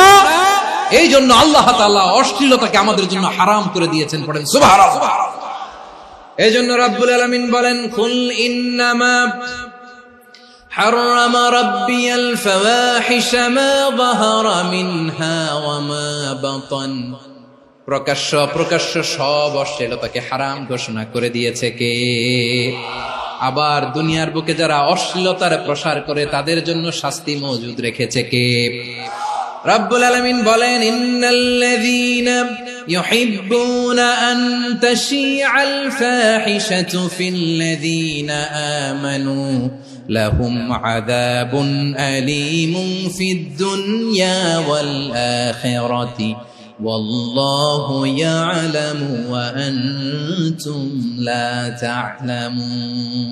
এই জন্য আল্লাহ তাআলা অশ্লীলতাকে আমাদের জন্য হারাম করে দিয়েছেন। পড়েন সুবহানাল্লাহ। এই জন্য রাব্বুল আলামিন বলেন, কুল ইন্নামা হারামা রাব্বিয়াল ফাওয়াহিশা মা যাহারা মিনহা ওয়া মা বাতান। প্রকাশ্য অপ্রকাশ্য সব অশ্লীলতাকে হারাম ঘোষণা করে দিয়েছে কে? আবার দুনিয়ার বুকে যারা অশ্লীলতার প্রসার করে তাদের জন্য শাস্তি মজুদ রেখেছে কে? রব্বুল আলামিন বলেন, ইন্নাল্লাযীনা ইউহিব্বুনা আন তাশিআল ফাহিশাতু ফিল্লাযীনা আমানু লাহুম আযাবুন আলীমুন ফিদ দুনিয়া ওয়াল আখিরাতি ওয়াল্লাহু ইয়ালামু ওয়া আনতুম লা তা'লামুন।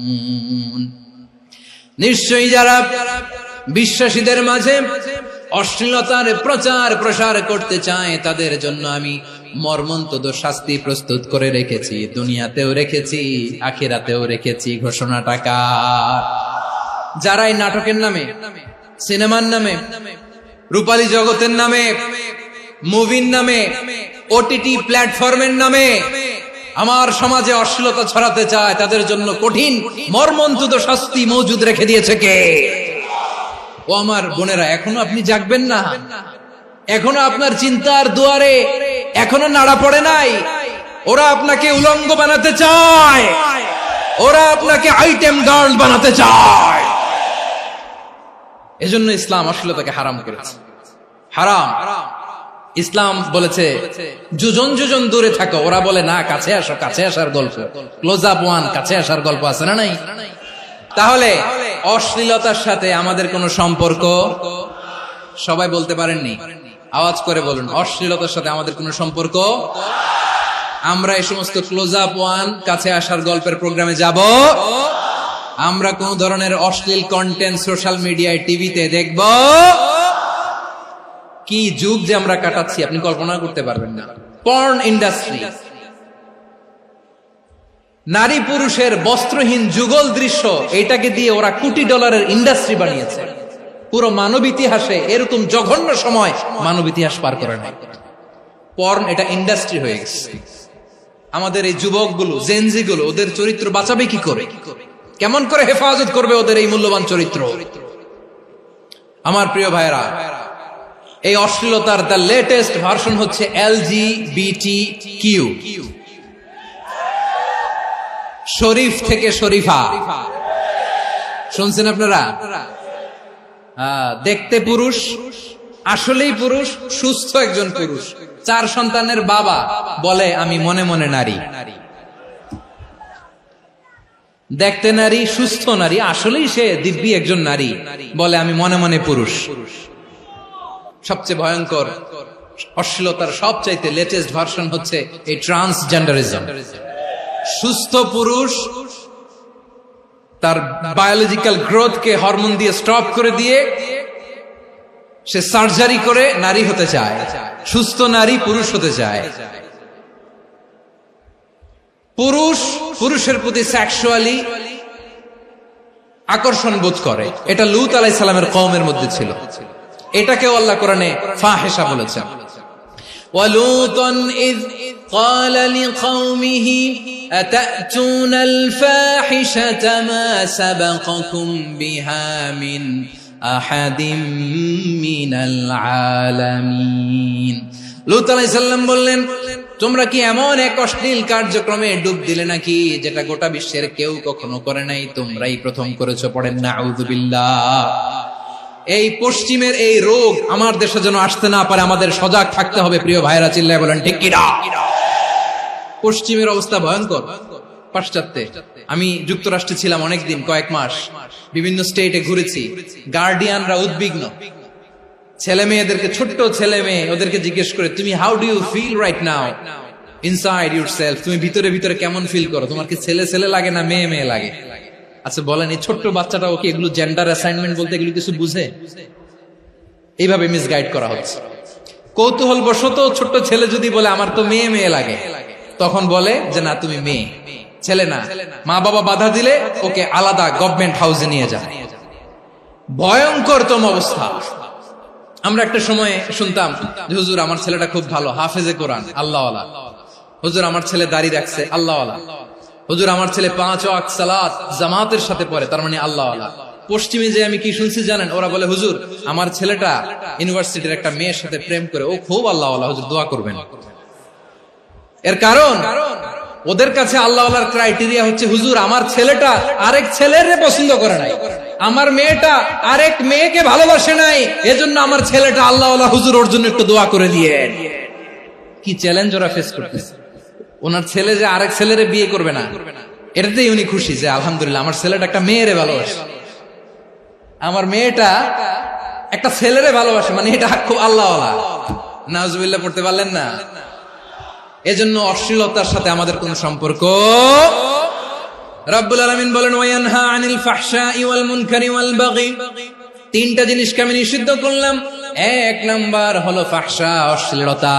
নিশ্চয়ই যারা বিশ্বাসীদের মাঝে অশ্লীলতার প্রচার প্রসার করতে চায় তাদের জন্য আমি মর্মন্তুদ শাস্তি প্রস্তুত করে রেখেছি, দুনিয়াতেও রেখেছি, আখিরাতেও রেখেছি। ঘোষণাটা কার? যারা এই নাটকের নামে, সিনেমার নামে, রূপালী জগতের নামে, মুভির নামে, ওটিটি প্ল্যাটফর্মের নামে আমার সমাজে অশ্লীলতা ছড়াতে চায় তাদের জন্য কঠিন মর্মন্তুদ শাস্তি মজুদ রেখে দিয়েছে কে? ও আমার বোনেরা, এখনো আপনি জাগবেন না? এখনো আপনার চিন্তার দুয়ারে এখনো নাড়া পড়ে নাই? ওরা আপনাকে উলঙ্গ বানাতে চায়, ওরা আপনাকে আইটেম গার্ল বানাতে চায়। এজন্য ইসলাম অশ্লীলতাকে হারাম করেছে। হারাম। ইসলাম বলেছে যোজন যোজন দূরে থাকো, ওরা বলে না কাছে আসো, কাছে আসার গল্প, ক্লোজ আপ ওয়ান, কাছে আসার গল্প আছে না নাই? তাহলে অশ্লীলতার সাথে আমাদের কোনো সম্পর্ক? সবাই বলতে পারেননি, আওয়াজ করে বলুন, অশ্লীলতার সাথে আমাদের কোনো সম্পর্ক? আমরা এই সমস্ত ক্লোজ আপ ওয়ান, কাছে আসার গল্পের প্রোগ্রামে যাব? আমরা কোন ধরনের অশ্লীল কন্টেন্ট সোশ্যাল মিডিয়ায়, টিভিতে দেখব? কি যুগ যে আমরা কাটাচ্ছি আপনি কল্পনা করতে পারবেন না। পর্ন ইন্ডাস্ট্রি, নারী পুরুষের বস্ত্রহীন যুগল দৃশ্য, এটাকে দিয়ে ওরা কোটি ডলারের ইন্ডাস্ট্রি বানিয়েছে। পুরো মানব ইতিহাসে এরকম জঘন্য সময় মানব ইতিহাস পার করে নাই। পর্ন এটা ইন্ডাস্ট্রি হয়ে গেছে। আমাদের এই যুবকগুলো, জেনজি গুলো, ওদের চরিত্র বাঁচাবে কি করে? কেমন করে হেফাজত করবে ওদের এই মূল্যবান চরিত্র? আমার প্রিয় ভাইরা, এই অশ্লীলতার দ্য লেটেস্ট ভার্সন হচ্ছে LGBTQ, শরীফ থেকে শরীফা। শুনছেন আপনারা? দেখতে পুরুষ, আসলেই পুরুষ, সুস্থ একজন পুরুষ, 4 সন্তানের বাবা, বলে আমি মনে মনে নারী। দেখতে নারী, সুস্থ নারী, আসলেই সে দিব্যি একজন নারী, বলে আমি মনে মনে পুরুষ। সবচেয়ে ভয়ঙ্কর অশ্লীলতার সবচাইতে লেটেস্ট ভার্সন হচ্ছে এই ট্রান্সজেন্ডারিজম। সুস্থ পুরুষ তার বায়োলজিক্যাল গ্রোথকে হরমোন দিয়ে স্টপ করে দিয়ে সে সার্জারি করে নারী হতে চায়। সুস্থ নারী পুরুষ হতে চায়। পুরুষ পুরুষের প্রতি সেক্সুয়ালি আকর্ষণ বোধ করে। এটা লূত আলাইহিস সালামের কওমের মধ্যে ছিল। এটাকে আল্লাহ কোরআনে ফাহিশা বলেছেন। ওয়ালুতান ইয قال لقومه أتأتون الفاحشة ما سبقكم بها من أحد من العالمين। লূত আলাইহিস সালাম বললেন, তোমরা কি এমন এক অশ্লীল কার্যক্রমে ডুব দিলে নাকি যেটা গোটা বিশ্বের কেউ কখনো করে নাই, তোমরাই প্রথম করেছো? পড়েন নাউযুবিল্লাহ। এই পশ্চিমের এই রোগ আমার দেশে যেন আসতে না পারে, আমাদের সজাগ থাকতে হবে। প্রিয় ভাইরা, চিল্লায় বলেন ঠিক কি না? পশ্চিমের অবস্থা ভয়ঙ্কর। পাশ্চাত্যে, আমি যুক্তরাষ্ট্রে ছিলাম অনেকদিন, কয়েক মাস, বিভিন্ন স্টেটে ঘুরেছি। গার্ডিয়ানরা উদ্বিগ্ন, ছেলে মেয়েদেরকে, ছোট্ট ছেলে মেয়ে, ওদেরকে জিজ্ঞেস করে, তুমি how do you feel right now inside yourself? তুমি ভিতরে ভিতরে কেমন ফিল করো? তোমার কি ছেলে ছেলে লাগে না মেয়ে মেয়ে লাগে? আচ্ছা বলেন, এই ছোট্ট বাচ্চাটা ওকে এগুলো জেন্ডার অ্যাসাইনমেন্ট বলতে এগুলো কিছু বুঝে? এইভাবে মিসগাইড করা হচ্ছে। কৌতূহল বশত ছোট্ট ছেলে যদি বলে আমার তো মেয়ে মেয়ে লাগে, তখন বলে যে না তুমি মেয়ে, ছেলে না। মা বাবা বাধা দিলে ওকে আলাদা গভর্নমেন্ট হাউসে নিয়ে যায়। ভয়ঙ্করতম অবস্থা। আমরা একটা সময় শুনতাম যে হুজুর আমার ছেলেটা খুব ভালো, হাফেজে কোরআন, আল্লাহওয়ালা। হুজুর আমার ছেলে দাড়ি রাখছে, আল্লাহওয়ালা। হুজুর আমার ছেলে 5 ওয়াক্ত সালাত জামাতের সাথে পড়ে, তার মানে আল্লাহওয়ালা। পশ্চিমে যে আমি কি শুনছি জানেন? ওরা বলে হুজুর আমার ছেলেটা ইউনিভার্সিটির একটা মেয়ের সাথে প্রেম করে, ও খুব আল্লাহওয়ালা, হুজুর দোয়া করবেন। এর কারণ ওদের কাছে আল্লাহওয়ালার ক্রাইটেরিয়া হচ্ছে, হুজুর আমার ছেলেটা আরেক ছেলের পছন্দ করে নাই, আমার মেয়েটা আরেক মেয়েকে ভালোবাসে নাই, এজন্য আমার ছেলেটা আল্লাহওয়ালা, হুজুর ওর জন্য একটু দোয়া করে দিয়ে। কি চ্যালেঞ্জ ওরা ফেস করতেছে। ওনার ছেলে যে আরেক ছেলেরে বিয়ে করবে না, এটাতেই উনি খুশি যে আলহামদুলিল্লাহ আমার ছেলেটা একটা মেয়েরে ভালোবাসে, আমার মেয়েটা একটা ছেলেরে ভালোবাসে, মানে এটা খুব আল্লাহওয়ালা। নাউজুবিল্লাহ পড়তে পারলেন না? এজন্য অশ্লীলতার সাথে আমাদের কোন সম্পর্ক। রব্বুল আলামিন বলেন, ওয়ায়ানহা আনিল ফাহশাই ওয়াল মুনকারি ওয়াল বাগি, তিনটা জিনিসকে আমি নিষিদ্ধ করলাম। এক নাম্বার হলো ফাহশা, অশ্লীলতা।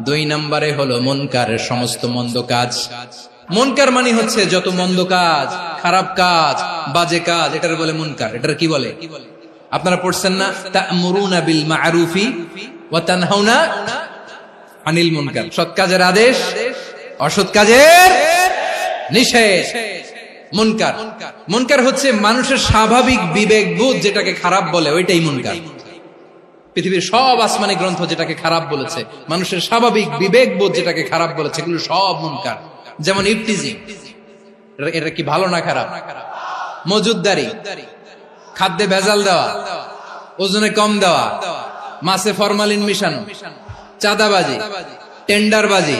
দুই নম্বরে হলো মুনকার, সমস্ত মন্দ কাজ। মুনকার মানে হচ্ছে যত মন্দ কাজ, খারাপ কাজ, বাজে কাজ, এটার বলে মুনকার। এটার কি বলে? আপনারা পড়ছেন না, তা'মুরুনা বিল মা'রুফি ওয়া তানহাউনা আনিল মুনকার। সৎ কাজের আদেশ, অসৎ কাজের নিষেধ। মুনকার, মুনকার হচ্ছে মানুষের স্বাভাবিক বিবেকবোধ যেটাকে খারাপ বলে, ওইটাই মুনকার। পৃথিবীর সব আসমানি গ্রন্থ যেটাকে খারাপ বলেছে, মানুষের স্বাভাবিক বিবেকবোধ যেটাকে খারাপ বলেছে, এগুলো সব মুনকার। যেমন ইফতিজিং, এটা কি ভালো না খারাপ? মজুদদারি, খাদ্যে ভেজাল দেওয়া, ওজনে কম দেওয়া, মাছে ফরমালিন মিশানো, চাঁদাবাজি, টেন্ডারবাজি,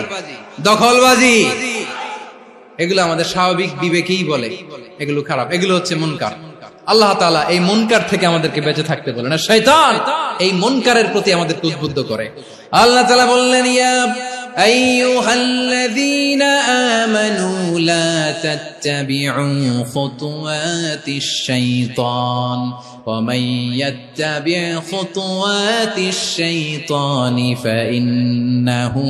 দখলবাজি, এগুলো আমাদের স্বাভাবিক বিবেকেই বলে এগুলো খারাপ, এগুলো হচ্ছে মুনকার। আল্লাহ তাআলা এই মুনকার থেকে আমাদেরকে বেঁচে থাকতে বলেন, আর শয়তান এই মুনকারের প্রতি আমাদেরকে উদ্বুদ্ধ করে। আল্লাহ তাআলা বললেন, ইয়া আইয়ুহাল্লাযীনা আমানু লা তাত্তাবিউ খুতুওয়াতিশ শাইতান ওয়া মান ইয়াত্তাবি' খুতুওয়াতিশ শাইতানি ফাইন্নাহু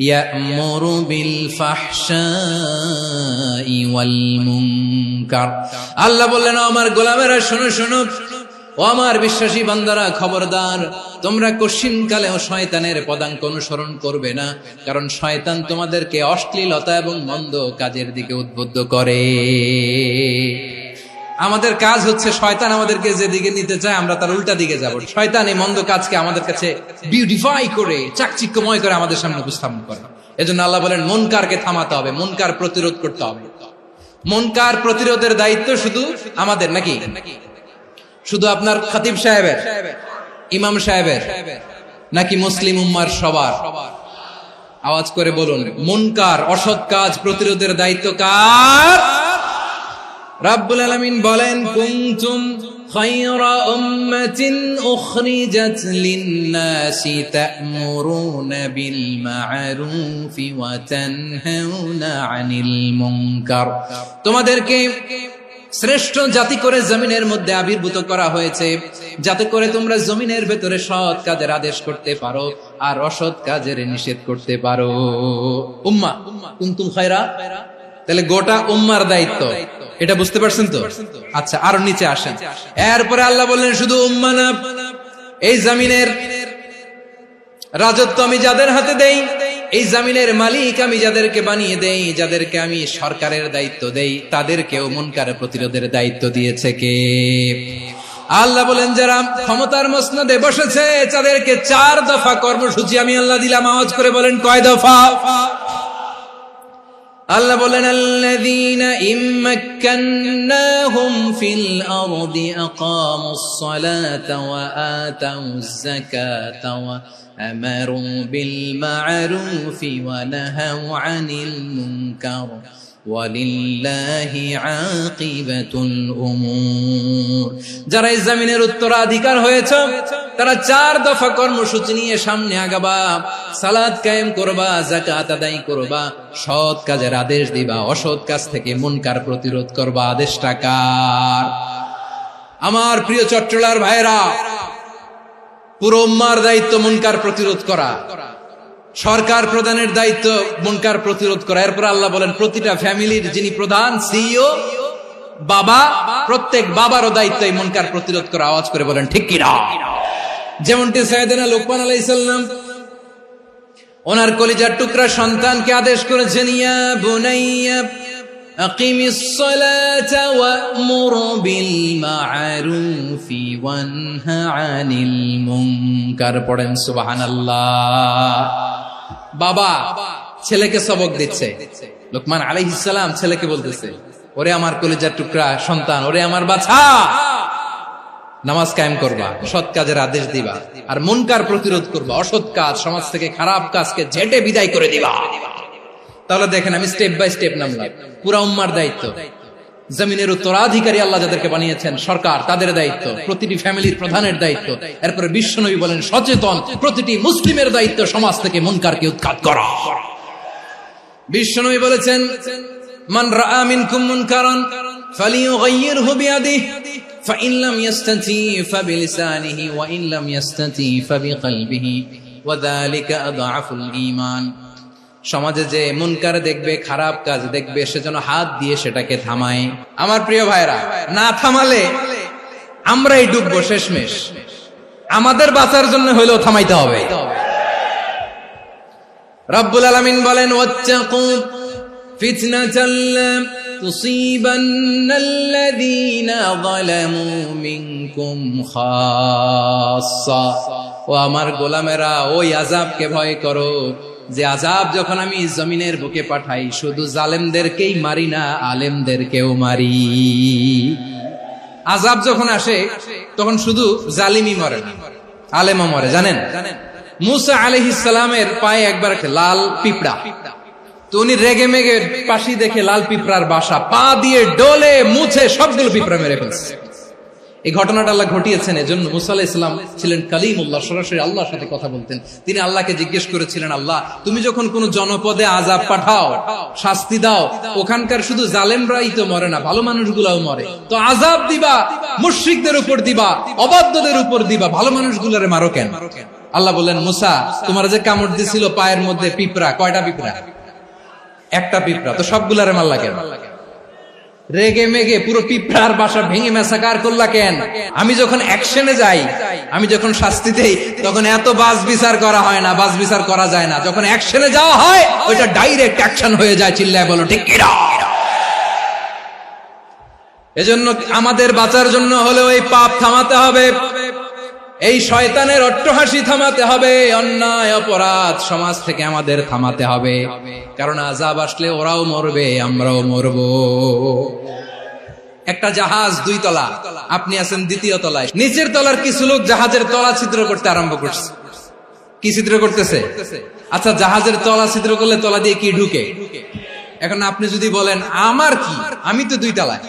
ইয়া'মুরু বিল ফাহশাই ওয়াল মুনকার। আল্লাহ বললেন, আমার গোলামেরা শোনো শোনো, ও আমার বিশ্বাসী বান্দারা খবরদার, তোমরা কশিনকালেও শয়তানের পদাঙ্ক অনুসরণ করবে না, কারণ শয়তান তোমাদেরকে অশ্লীলতা এবং মন্দ কাজের দিকে উদ্বুদ্ধ করে। আমাদের কাজ হচ্ছে, শয়তান আমাদেরকে যেদিকে নিতে চায় আমরা তার উল্টা দিকে যাব। শয়তান এই মন্দ কাজকে আমাদের কাছে বিউটিফাই করে, চাকচিক্যময় করে আমাদের সামনে উপস্থাপন করে। এজন্য আল্লাহ বলেন, মুনকারকে থামাতে হবে, মুনকার প্রতিরোধ করতে হবে। মুনকার প্রতিরোধের দায়িত্ব শুধু আমাদের নাকি? শুধু আপনার খতিব সাহেবের, ইমাম সাহেবের, নাকি মুসলিম উম্মার সবার? আওয়াজ করে বলুন, মুনকার, অসৎ কাজ প্রতিরোধের দায়িত্ব কার? রাব্বুল আলামিন বলেন, কুনতুম খায়রা উম্মাতিন উখরিজাত লিন-নাসি তা'মুরুনা বিল মা'রুফি ওয়া তানহাউনা আনিল মুনকার। তোমাদেরকে শ্রেষ্ঠ জাতি করে জমিনের মধ্যে আবির্ভূত করা হয়েছে, যাতে করে তোমরা জমিনের ভেতরে সৎ কাজের আদেশ করতে পারো আর অসৎ কাজের নিষেধ করতে পারো। উম্মাহ, কুনতুম খায়রা, তাহলে গোটা উম্মার দায়িত্ব, এটা বুঝতে পারছেন তো? আচ্ছা, আরো নিচে আসেন। এরপরে আল্লাহ বললেন, শুধু উম্মাহ না, এই জমিনের রাজত্ব আমি যাদের হাতে দেই, এই জমিনের মালিক আমি যাদেরকে বানিয়ে দেই, যাদেরকে আমি সরকারের দায়িত্ব দেই, তাদেরকেও মুনকার প্রতিরোধের দায়িত্ব দিয়েছে কে? আল্লাহ বলেন, যারা ক্ষমতার মসনদে বসেছে তাদেরকে 4 দফা কর্মসূচি আমি আল্লাহ দিলাম। আওয়াজ করে বলেন, কয় দফা? আল্লাহ বলেন, আল্লাযীনা ইম্মাক্কান্নাহুম ফিল আরদি আকামুস সালাতা ওয়া আতাউয যাকাতা ওয়া আমারু বিল মা'রুফি ওয়া নাহাউ আনিল মুনকার ওয়ালিল্লাহি আকিবাতুল উমুর। যারা এই জমিনের উত্তরাধিকার হয়েছে তারা 4 দফা কর্মসূচি নিয়ে সামনে আগাবা। সালাত কায়েম করবা, যাকাত আদায় করবা, সৎ কাজের আদেশ দিবা, অসৎ কাজ থেকে মুনকার প্রতিরোধ করবা। আদেশটা কার? আমার প্রিয় চট্টলার ভাইরা, পুরো উম্মার দায়িত্ব মুনকার প্রতিরোধ করা, সরকার প্রধানের দায়িত্ব মুনকার প্রতিরোধ করা। এরপর আল্লাহ বলেন, প্রতিটা ফ্যামিলির যিনি প্রধান, সিইও, বাবা, প্রত্যেক বাবারও দায়িত্ব এই মুনকার প্রতিরোধ করা। আওয়াজ করে বলেন, ঠিক কিনা? যেমনটি সাইয়েদনা লুকমান আলাইহিস সালাম ওনার কলিজার টুকরা সন্তানকে আদেশ করেছেন, ইয়া বুনাইয়া আকিমিস সালাতা ওয়া'মুর বিল মা'রুফি ওয়ানহা আনিল মুনকার। পড়েন সুবহানাল্লাহ। বাবা ছেলেকে সবক দিচ্ছে। লোকমান আলাইহিস সালাম ছেলেকে বলতেছে, ওরে আমার কলিজার টুকরা সন্তান, ওরে আমার বাছা, নামাজ কায়েম করবা, সৎ কাজের আদেশ দিবা, আর মুনকার প্রতিরোধ করবা, অসৎ কাজ, সমাজ থেকে খারাপ কাজকে ঝেঁটে বিদায় করে দিবা। তাহলে দেখেন আমি স্টেপ বাই স্টেপ নামলাম। পুরা উম্মার দায়িত্ব, জমিনের উত্তরাধিকারী আল্লাহ যাদেরকে বানিয়েছেন সরকার, তাদের দায়িত্ব, প্রতিটি ফ্যামিলির প্রধানের দায়িত্ব। এরপরে বিশ্বনবী বলেন সচেতন প্রতিটি মুসলিমের দায়িত্ব সমাজ থেকে মুনকারকে উৎখাত করা। বিশ্বনবী বলেছেন, মান রাআ মিনকুম মুনকারান ফালিয়ুগাইয়িরহু বিয়াদিহি ফাইন লাম ইস্তাতি ফাবিলিসানিহি ওয়া ইন লাম ইস্তাতি ফাবিকলবিহি ওয়া যালিকা আযআফুল ঈমান। সমাজে যে মুনকার দেখবে, খারাপ কাজ দেখবে, সে যেন হাত দিয়ে সেটাকে থামায়। আমার প্রিয় ভাইরা, না থামালে আমরাই ডুববো শেষমেশ। আমাদের বাঁচার জন্য হইলেও থামাইতে হবে। রব্বুল আলামিন বলেন, ওয়াত্তাকু ফিতনাতাল লা তুসিবান্নাল্লাযীনা যালামু মিনকুম খাসসা। ও আমার গোলামেরা, ওই আযাবকে ভয় করো যে আযাব যখন আমি জমিনের বুকে পাঠাই শুধু জালেমদেরকেই মারি না, আলেমদেরকেও মারি। আযাব যখন আসে তখন শুধু জালিমই মরে না, আলেমও মরে। জানেন, মুসা আলাইহিস সালামের পায়ে একবার লাল পিঁপড়া, তো উনি রেগে মেগে পাশি দেখে লাল পিঁপড়ার বাসা, পা দিয়ে ডলে মুছে সবগুলো পিঁপড়া মেরে ফেলছে। এই ঘটনাটা আল্লাহ ঘটিয়েছেন এজন্য মুসা আলাইহিস সালাম ছিলেন কালিমুল্লাহ, সরাসরি আল্লাহর সাথে কথা বলতেন। তিনি আল্লাহকে জিজ্ঞেস করেছিলেন, আল্লাহ তুমি যখন কোন জনপদে আযাব পাঠাও, শাস্তি দাও, ওখানকার শুধু জালেমরাই তো মরে না, ভালো মানুষগুলাও মরে, তো আযাব দিবা মুশরিকদের উপর দিবা, অবাধ্যদের উপর দিবা, ভালো মানুষগুলোরে মারো কেন? আল্লাহ বললেন, মুসা তোমার যে কামড় দিছিল পায়ের মধ্যে পিঁপড়া, কয়টা পিঁপড়া? একটা পিঁপড়া, তো সবগুলারে মারলা কেন? রেগে মেগে পুরো পিঁপড়ার বাসা ভেঙে মেসাকার করলা কেন? আমি যখন অ্যাকশনে যাই, আমি যখন শাস্তি দেই, তখন এত বাস বিচার করা হয় না, বাস বিচার করা যায় না। যখন অ্যাকশনে যাওয়া হয় ওইটা ডাইরেক্ট অ্যাকশন হয়ে যায়। চিল্লায় বলো ঠিক কিনা? এজন্য আমাদের বাঁচার জন্য হলেও এই পাপ থামাতে হবে, এই শয়তানের অট্টহাসি থামাতে হবে, অন্যায় অপরাধ সমাজ থেকে আমাদের থামাতে হবে। কারণ আযাব আসলে ওরাও মরবে, আমরাও মরব। একটা জাহাজ 2 তলা, আপনি আছেন 2য় তলায়, নিচের তলার কিছু লোক জাহাজের তলা ছিদ্র করতে আরম্ভ করছে। কি ছিদ্র করতেছে? আচ্ছা, জাহাজের তলা ছিদ্র করলে তলা দিয়ে কি ঢুকে? এখন আপনি যদি বলেন আমার কি, আমি তো 2 তলায়,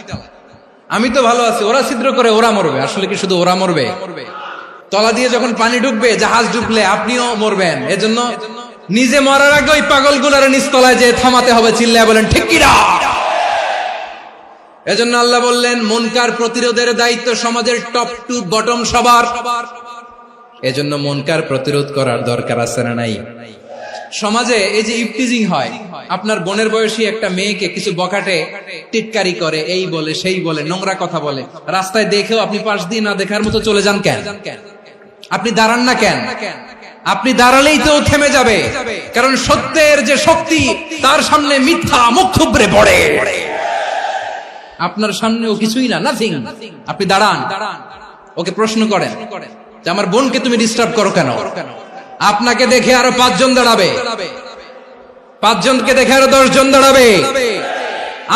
আমি তো ভালো আছি, ওরা ছিদ্র করে ওরা মরবে। আসলে কি শুধু ওরা মরবে? তলা দিয়ে যখন পানি ঢুকবে, জাহাজ ঢুকলে আপনিও মরবেন। এজন্য নিজে মরার আগে ওই পাগলগুলোর নিচতলায় যে থামাতে হবে। চিল্লায় বলেন ঠিক কিনা? এজন্য আল্লাহ বললেন, মুনকার প্রতিরোধের দায়িত্ব সমাজের টপ টু বটম সবার। এজন্য মুনকার প্রতিরোধ করার দরকার আছে না নাই? সমাজে এই যে ইফটিজিং হয়, আপনার বোনের বয়সী একটা মেয়েকে কিছু বকাটে টিটকারি করে, এই বলে সেই বলে, নোংরা কথা বলে, রাস্তায় দেখেও আপনি পাশ দিয়ে না দেখার মতো চলে যান কেন? আপনি দাঁড়ান না কেন? আপনি দাঁড়ালেই তো থেমে যাবে, কারণ সত্যের যে শক্তি তার সামনে মিথ্যা মুখ থুবড়ে পড়ে। আপনার সামনেও কিছুই না, নাথিং। আপনি দাঁড়ান, ওকে প্রশ্ন করেন যে আমার বোনকে তুমি ডিস্টার্ব করো কেন? আপনাকে দেখে আরো 5 জন দাঁড়াবে, 5 জনকে দেখে আরো 10 জন দাঁড়াবে।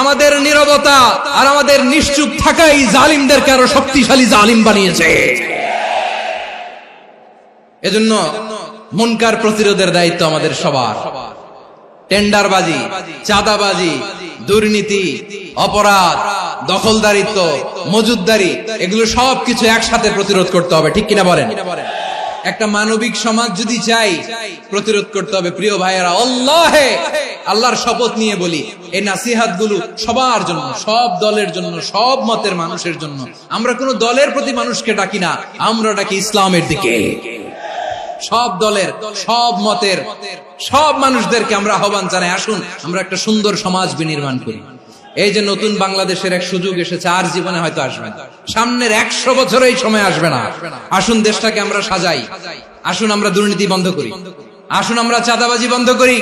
আমাদের নীরবতা আর আমাদের নিশ্চুপ থাকাই জালিমদেরকে আরো শক্তিশালী জালিম বানিয়েছে। এজন্য মুনকার প্রতিরোধের দায়িত্ব আমাদের সবার। টেন্ডারবাজি, চাঁদাবাজি, দুর্নীতি, অপরাধ, দখলদারিত্ব, মজুদদারি, এগুলো সবকিছু একসাথে প্রতিরোধ করতে হবে। ঠিক কিনা বলেন? একটা মানবিক সমাজ যদি চাই, প্রতিরোধ করতে হবে। প্রিয় ভাইয়েরা, আল্লাহর শপথ নিয়ে বলি, এই নাসিহাত গুলো সবার জন্য, সব দলের জন্য, সব মতের মানুষের জন্য। আমরা কোন দলের প্রতি মানুষকে ডাকি না, আমরা ডাকি ইসলামের দিকে। সব দলের, সব মতের, সব মানুষদেরকে আমরা আহ্বান জানাই, আসুন আমরা একটা সুন্দর সমাজ বিনির্মাণ করি। এই যে নতুন বাংলাদেশের এক সুযোগ এসেছে, আর জীবনে হয়তো আসবে না, সামনের 100 বছর এই সময় আসবে না। আসুন দেশটাকে আমরা সাজাই, আসুন আমরা দুর্নীতি বন্ধ করি, আসুন আমরা চাঁদাবাজি বন্ধ করি,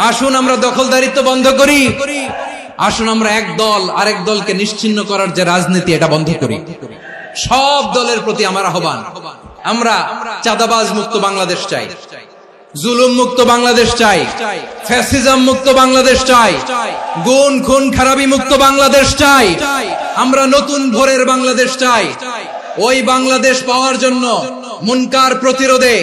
আসুন আমরা দখলদারিত্ব বন্ধ করি, আসুন আমরা এক দল আরেক দলকে নিশ্চিহ্ন করার যে রাজনীতি, এটা বন্ধ করি। সব দলের প্রতি আমার আহ্বান, আমরা চাঁদাবাজ মুক্ত বাংলাদেশ চাই, জুলুম মুক্ত বাংলাদেশ চাই, ফ্যাসিজম মুক্ত বাংলাদেশ চাই, গুণ খুন খারাপি মুক্ত বাংলাদেশ চাই, আমরা নতুন ভোরের বাংলাদেশ চাই। ওই বাংলাদেশ পাওয়ার জন্য মুনকার প্রতিরোধে,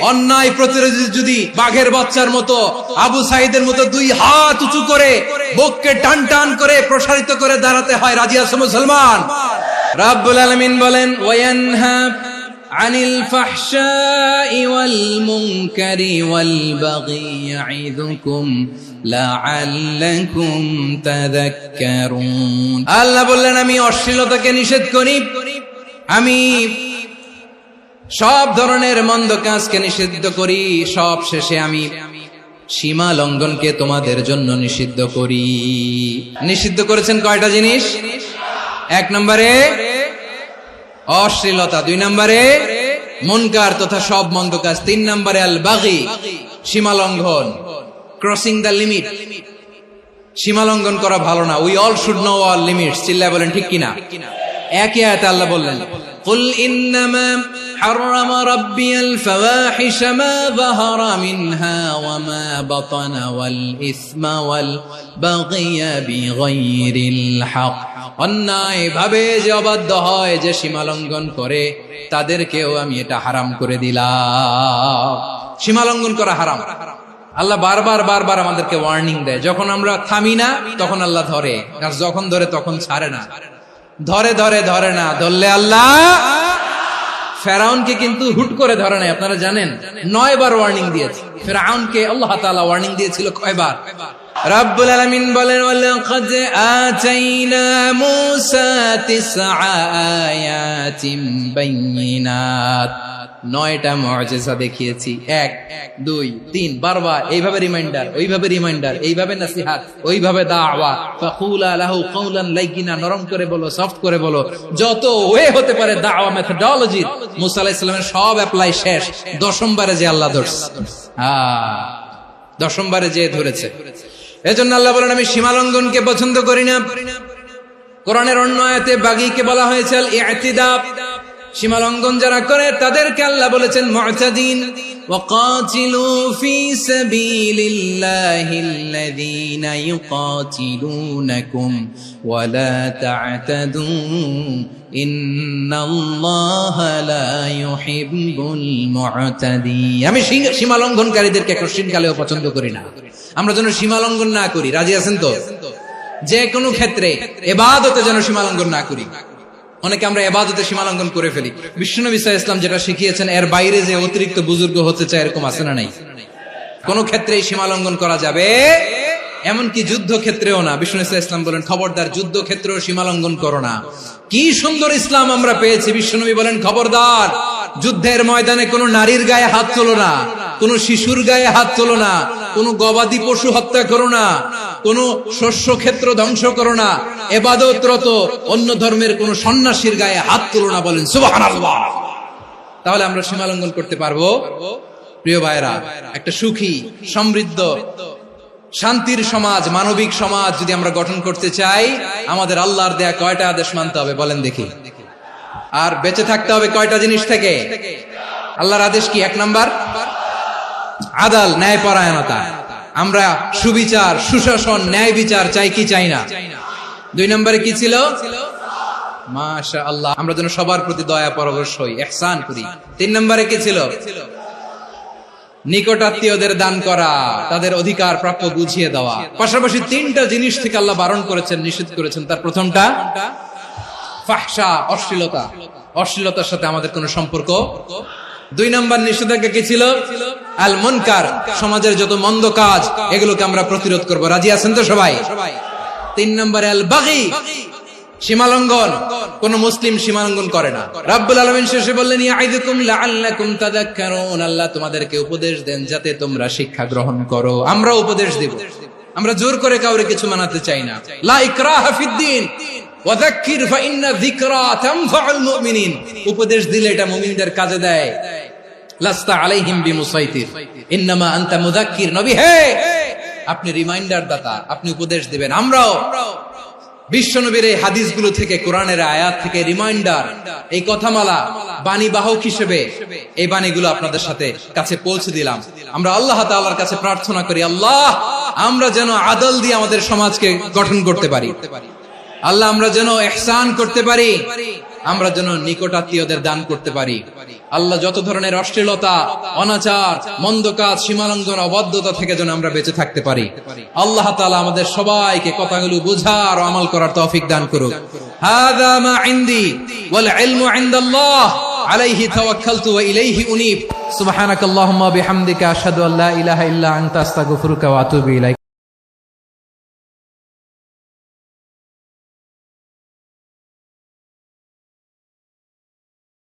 অন্যায় প্রতিরোধে যদি বাঘের বাচ্চার মতো, আবু সাইদের মতো দুই হাত উঁচু করে বুককে টান টান করে প্রসারিত করে দাঁড়াতে হয়, রাজি আছো মুসলমান? রাব্বুল আলামিন বলেন ওয়ায়ানহা আনিল ফাহশাই ওয়াল মুনকারি ওয়াল বাগি ইয়াইযুকুম লাআল্লাকুম তাযাক্কারুন। আল্লাহ বললেন আমি অশ্লীলতাকে নিষেধ করি, আমি সব ধরনের মন্দ কাজকে নিষিদ্ধ করি, সব শেষে আমি সীমা লঙ্ঘনকে তোমাদের জন্য নিষিদ্ধ করি। নিষিদ্ধ করেছেন কয়টা জিনিস? 1 নম্বরে অশ্লীলতা, 2 নম্বরে মুনকার তথা সব মন্দ কাজ, 3 নম্বরে আল বাগি সীমা লঙ্ঘন, ক্রসিং দ্য লিমিট। সীমা লঙ্ঘন করা ভালো না। We all should know all limits. চিল্লায় বলেন ঠিক কিনা? একই আয়াতে আল্লাহ বললেন কুল ইন্নামা হারামা রাব্বিয়াল ফাওয়াহিশা মা যাহারা মিনহা ওয়া মা বাতানা ওয়াল ইসমা ওয়াল বাগিয়া বিগাইরিল হক। অন্যায় ভাবে যে অবাধ্য হয়, যে সীমা লঙ্ঘন করে, তাদেরকেও আমি এটা হারাম করে দিলাম। সীমা লঙ্ঘন করা হারাম। আল্লাহ বারবার বারবার আমাদেরকে ওয়ার্নিং দেয়। যখন আমরা থামি না তখন আল্লাহ ধরে, আর যখন ধরে তখন ছাড়ে না। ধরে ধরে ধরে না, ধরলে আল্লাহ। ফেরাউনকে কিন্তু হুট করে ধরে নাই, আপনারা জানেন 9 বার ওয়ার্নিং দিয়েছে। ফেরাউনকে আল্লাহ তাআলা ওয়ার্নিং দিয়েছিল কয়বার? রাব্বুল আলামিন বলেন ওয়ালাকাদ আতাইনা মূসা 9 আয়াতিন বাইয়িনাত। 9টা মুআজিজা দেখিয়েছি, 1 2 3 বারবার এইভাবে রিমাইন্ডার, ওইভাবে রিমাইন্ডার, এইভাবে নসিহত, ওইভাবে দাওয়া। ফাকুলা লাহু কাওলান লাইয়িনা, নরম করে বলো, সফট করে বলো, যত ওয়ে হতে পারে দাওয়া মেথডোলজি। মুসা আলাইহিস সালামের সব অ্যাপ্লাই শেষ, 10ম বারে যে আল্লাহ ধরছে। 10ম বারে যে ধরেছে। এজন্য আল্লাহ বলেন আমি সীমা লঙ্ঘনকে পছন্দ করি না। কোরআনের অন্য আয়াতে বাগীকে বলা হয়েছে আল ইতিদা। সীমা লঙ্ঘন যারা করে তাদেরকে আল্লাহ বলেছেন মুতাদিন। ওয়াকাতিলু ফি সাবিলিল্লাহিল্লাযীনা ইউকাতিলুনাকুম ওয়া লা তা'তাদু ইন্নাল্লাহা লা ইউহিব্বুল মুতাদিন। আমি সীমা লঙ্ঘনকারীদেরকে কোশ্চিনকালেও পছন্দ করি না। আমরা যেন সীমা লঙ্ঘন না করি, রাজি আছেন তো? যে কোনো ক্ষেত্রে ইবাদতে যেন সীমা লঙ্ঘন না করি। অনেকে আমরা ইবাদতে সীমা লঙ্ঘন করে ফেলি। বিশ্বনবী সাল্লাল্লাহু আলাইহি ওয়াসাল্লাম যেটা শিখিয়েছেন এর বাইরে যে অতিরিক্ত বুজুর্গ হতে চায়, এরকম আছে না নাই? কোন ক্ষেত্রেই সীমা লঙ্ঘন করা যাবে, এমনকি যুদ্ধ ক্ষেত্রেও না। বিশ্বনবী সাল্লাল্লাহু আলাইহি ওয়াসাল্লাম বলেন খবরদার যুদ্ধ ক্ষেত্রেও সীমা লঙ্ঘন করো না। কি সুন্দর ইসলাম আমরা পেয়েছি। বিশ্বনবী বলেন খবরদার যুদ্ধের ময়দানে কোনো নারীর গায়ে হাত তোলো না, কোনো শিশুর গায়ে হাত তোলো না, কোনো গবাদি পশু হত্যা করো না, কোনো শস্য ক্ষেত্র ধ্বংস করো না, ইবাদতরত অন্য ধর্মের কোনো সন্ন্যাসীর গায়ে হাত তোলো না। বলেন সুবহানাল্লাহ। তাহলে আমরা সীমা লঙ্ঘন করতে পারবো? প্রিয় ভাইরা, একটা সুখী, সমৃদ্ধ, শান্তির সমাজ, মানবিক সমাজ যদি আমরা গঠন করতে চাই, আমাদের আল্লাহর দেয়া কয়টা আদেশ মানতে হবে বলেন দেখি? আর বেঁচে থাকতে হবে কয়টা জিনিস থেকে? আল্লাহর আদেশ কি? 1 নাম্বার আদাল, ন্যায়পরায়ণতা। আমরা সুবিচার, সুশাসন, ন্যায় বিচার চাই কি চাই না? 2 নম্বরে কি ছিল? মাশাআল্লাহ, আমরা যেন সবার প্রতি দয়া পরবশ হই, ইহসান করি। 3 নম্বরে কি ছিল? নিকটাত্মীয়দের দান করা, তাদের অধিকার প্রাপ্য বুঝিয়ে দেওয়া। পাশাপাশি 3টা জিনিস থেকে আল্লাহ বারণ করেছেন, নিষেধ করেছেন। তার প্রথমটা ফাহশা, অশ্লীলতা। অশ্লীলতার সাথে আমাদের কোনো সম্পর্ক। 2 নম্বর নিষেধাজ্ঞা কি ছিল? আল মুনকার, সমাজের যত মন্দ কাজ এগুলোকে আমরা প্রতিরোধ করব। রাজি আছেন তো সবাই? 3 নম্বরে আল বাগী, সীমালঙ্ঘন। কোন মুসলিম সীমালঙ্ঘন করে না। রাব্বুল আলামিন শেষে বললেন ইয়াইদুকুম লাআল্লাকুম তাযাক্কারুন। আল্লাহ তোমাদেরকে উপদেশ দেন যাতে তোমরা শিক্ষা গ্রহণ করো। আমরা উপদেশ দেব, আমরা জোর করে কাউরে কিছু মানাতে চাই না। লা ইকরাহা ফিদ্দিন ওয়াযাক্কির ফাইন্না যিকরা তানফাউল মুমিনিন। উপদেশ দিলে এটা মুমিনদের কাজে দেয়। লাস্তা আলাইহিম বিমুসাইতির ইন্নামা আনতা মুযাক্কির। নবী হে, আপনি রিমাইন্ডার দাতা, আপনি উপদেশ দিবেন। আমরাও বিশ্বনবীর এই হাদিসগুলো থেকে, কোরআনের আয়াত থেকে রিমাইন্ডার, এই কথামালা বাণী বাহক হিসেবে এই বাণীগুলো আপনাদের সাথে কাছে পৌঁছে দিলাম। আমরা আল্লাহ তাআলার কাছে প্রার্থনা করি, আল্লাহ আমরা যেন আদল দিয়ে আমাদের সমাজকে গঠন করতে পারি। আল্লাহ আমরা যেন ইহসান করতে পারি, আমরা যেন নিকটাত্মীয়দের দান করতে পারি। আল্লাহ যত ধরনের অশ্লীলতা, অনাচার, মন্দ কাজ, সীমালঙ্ঘন, অবাধ্যতা থেকে যেন আমরা বেঁচে থাকতে পারি। আল্লাহ তাআলা আমাদের সবাইকে কথাগুলো বোঝার ও আমল করার তৌফিক দান করুক। হাযা মা ইনদি ওয়াল ইলমু ইনদাল্লাহ আলাইহি তাওয়াক্কালতু ওয়া ইলাইহি উনীব। সুবহানাকাল্লাহুম্মা বিহামদিকা আশহাদু আল্লা ইলাহা ইল্লা আনতা আস্তাগফিরুকা ওয়া আতুবু ইলাইক।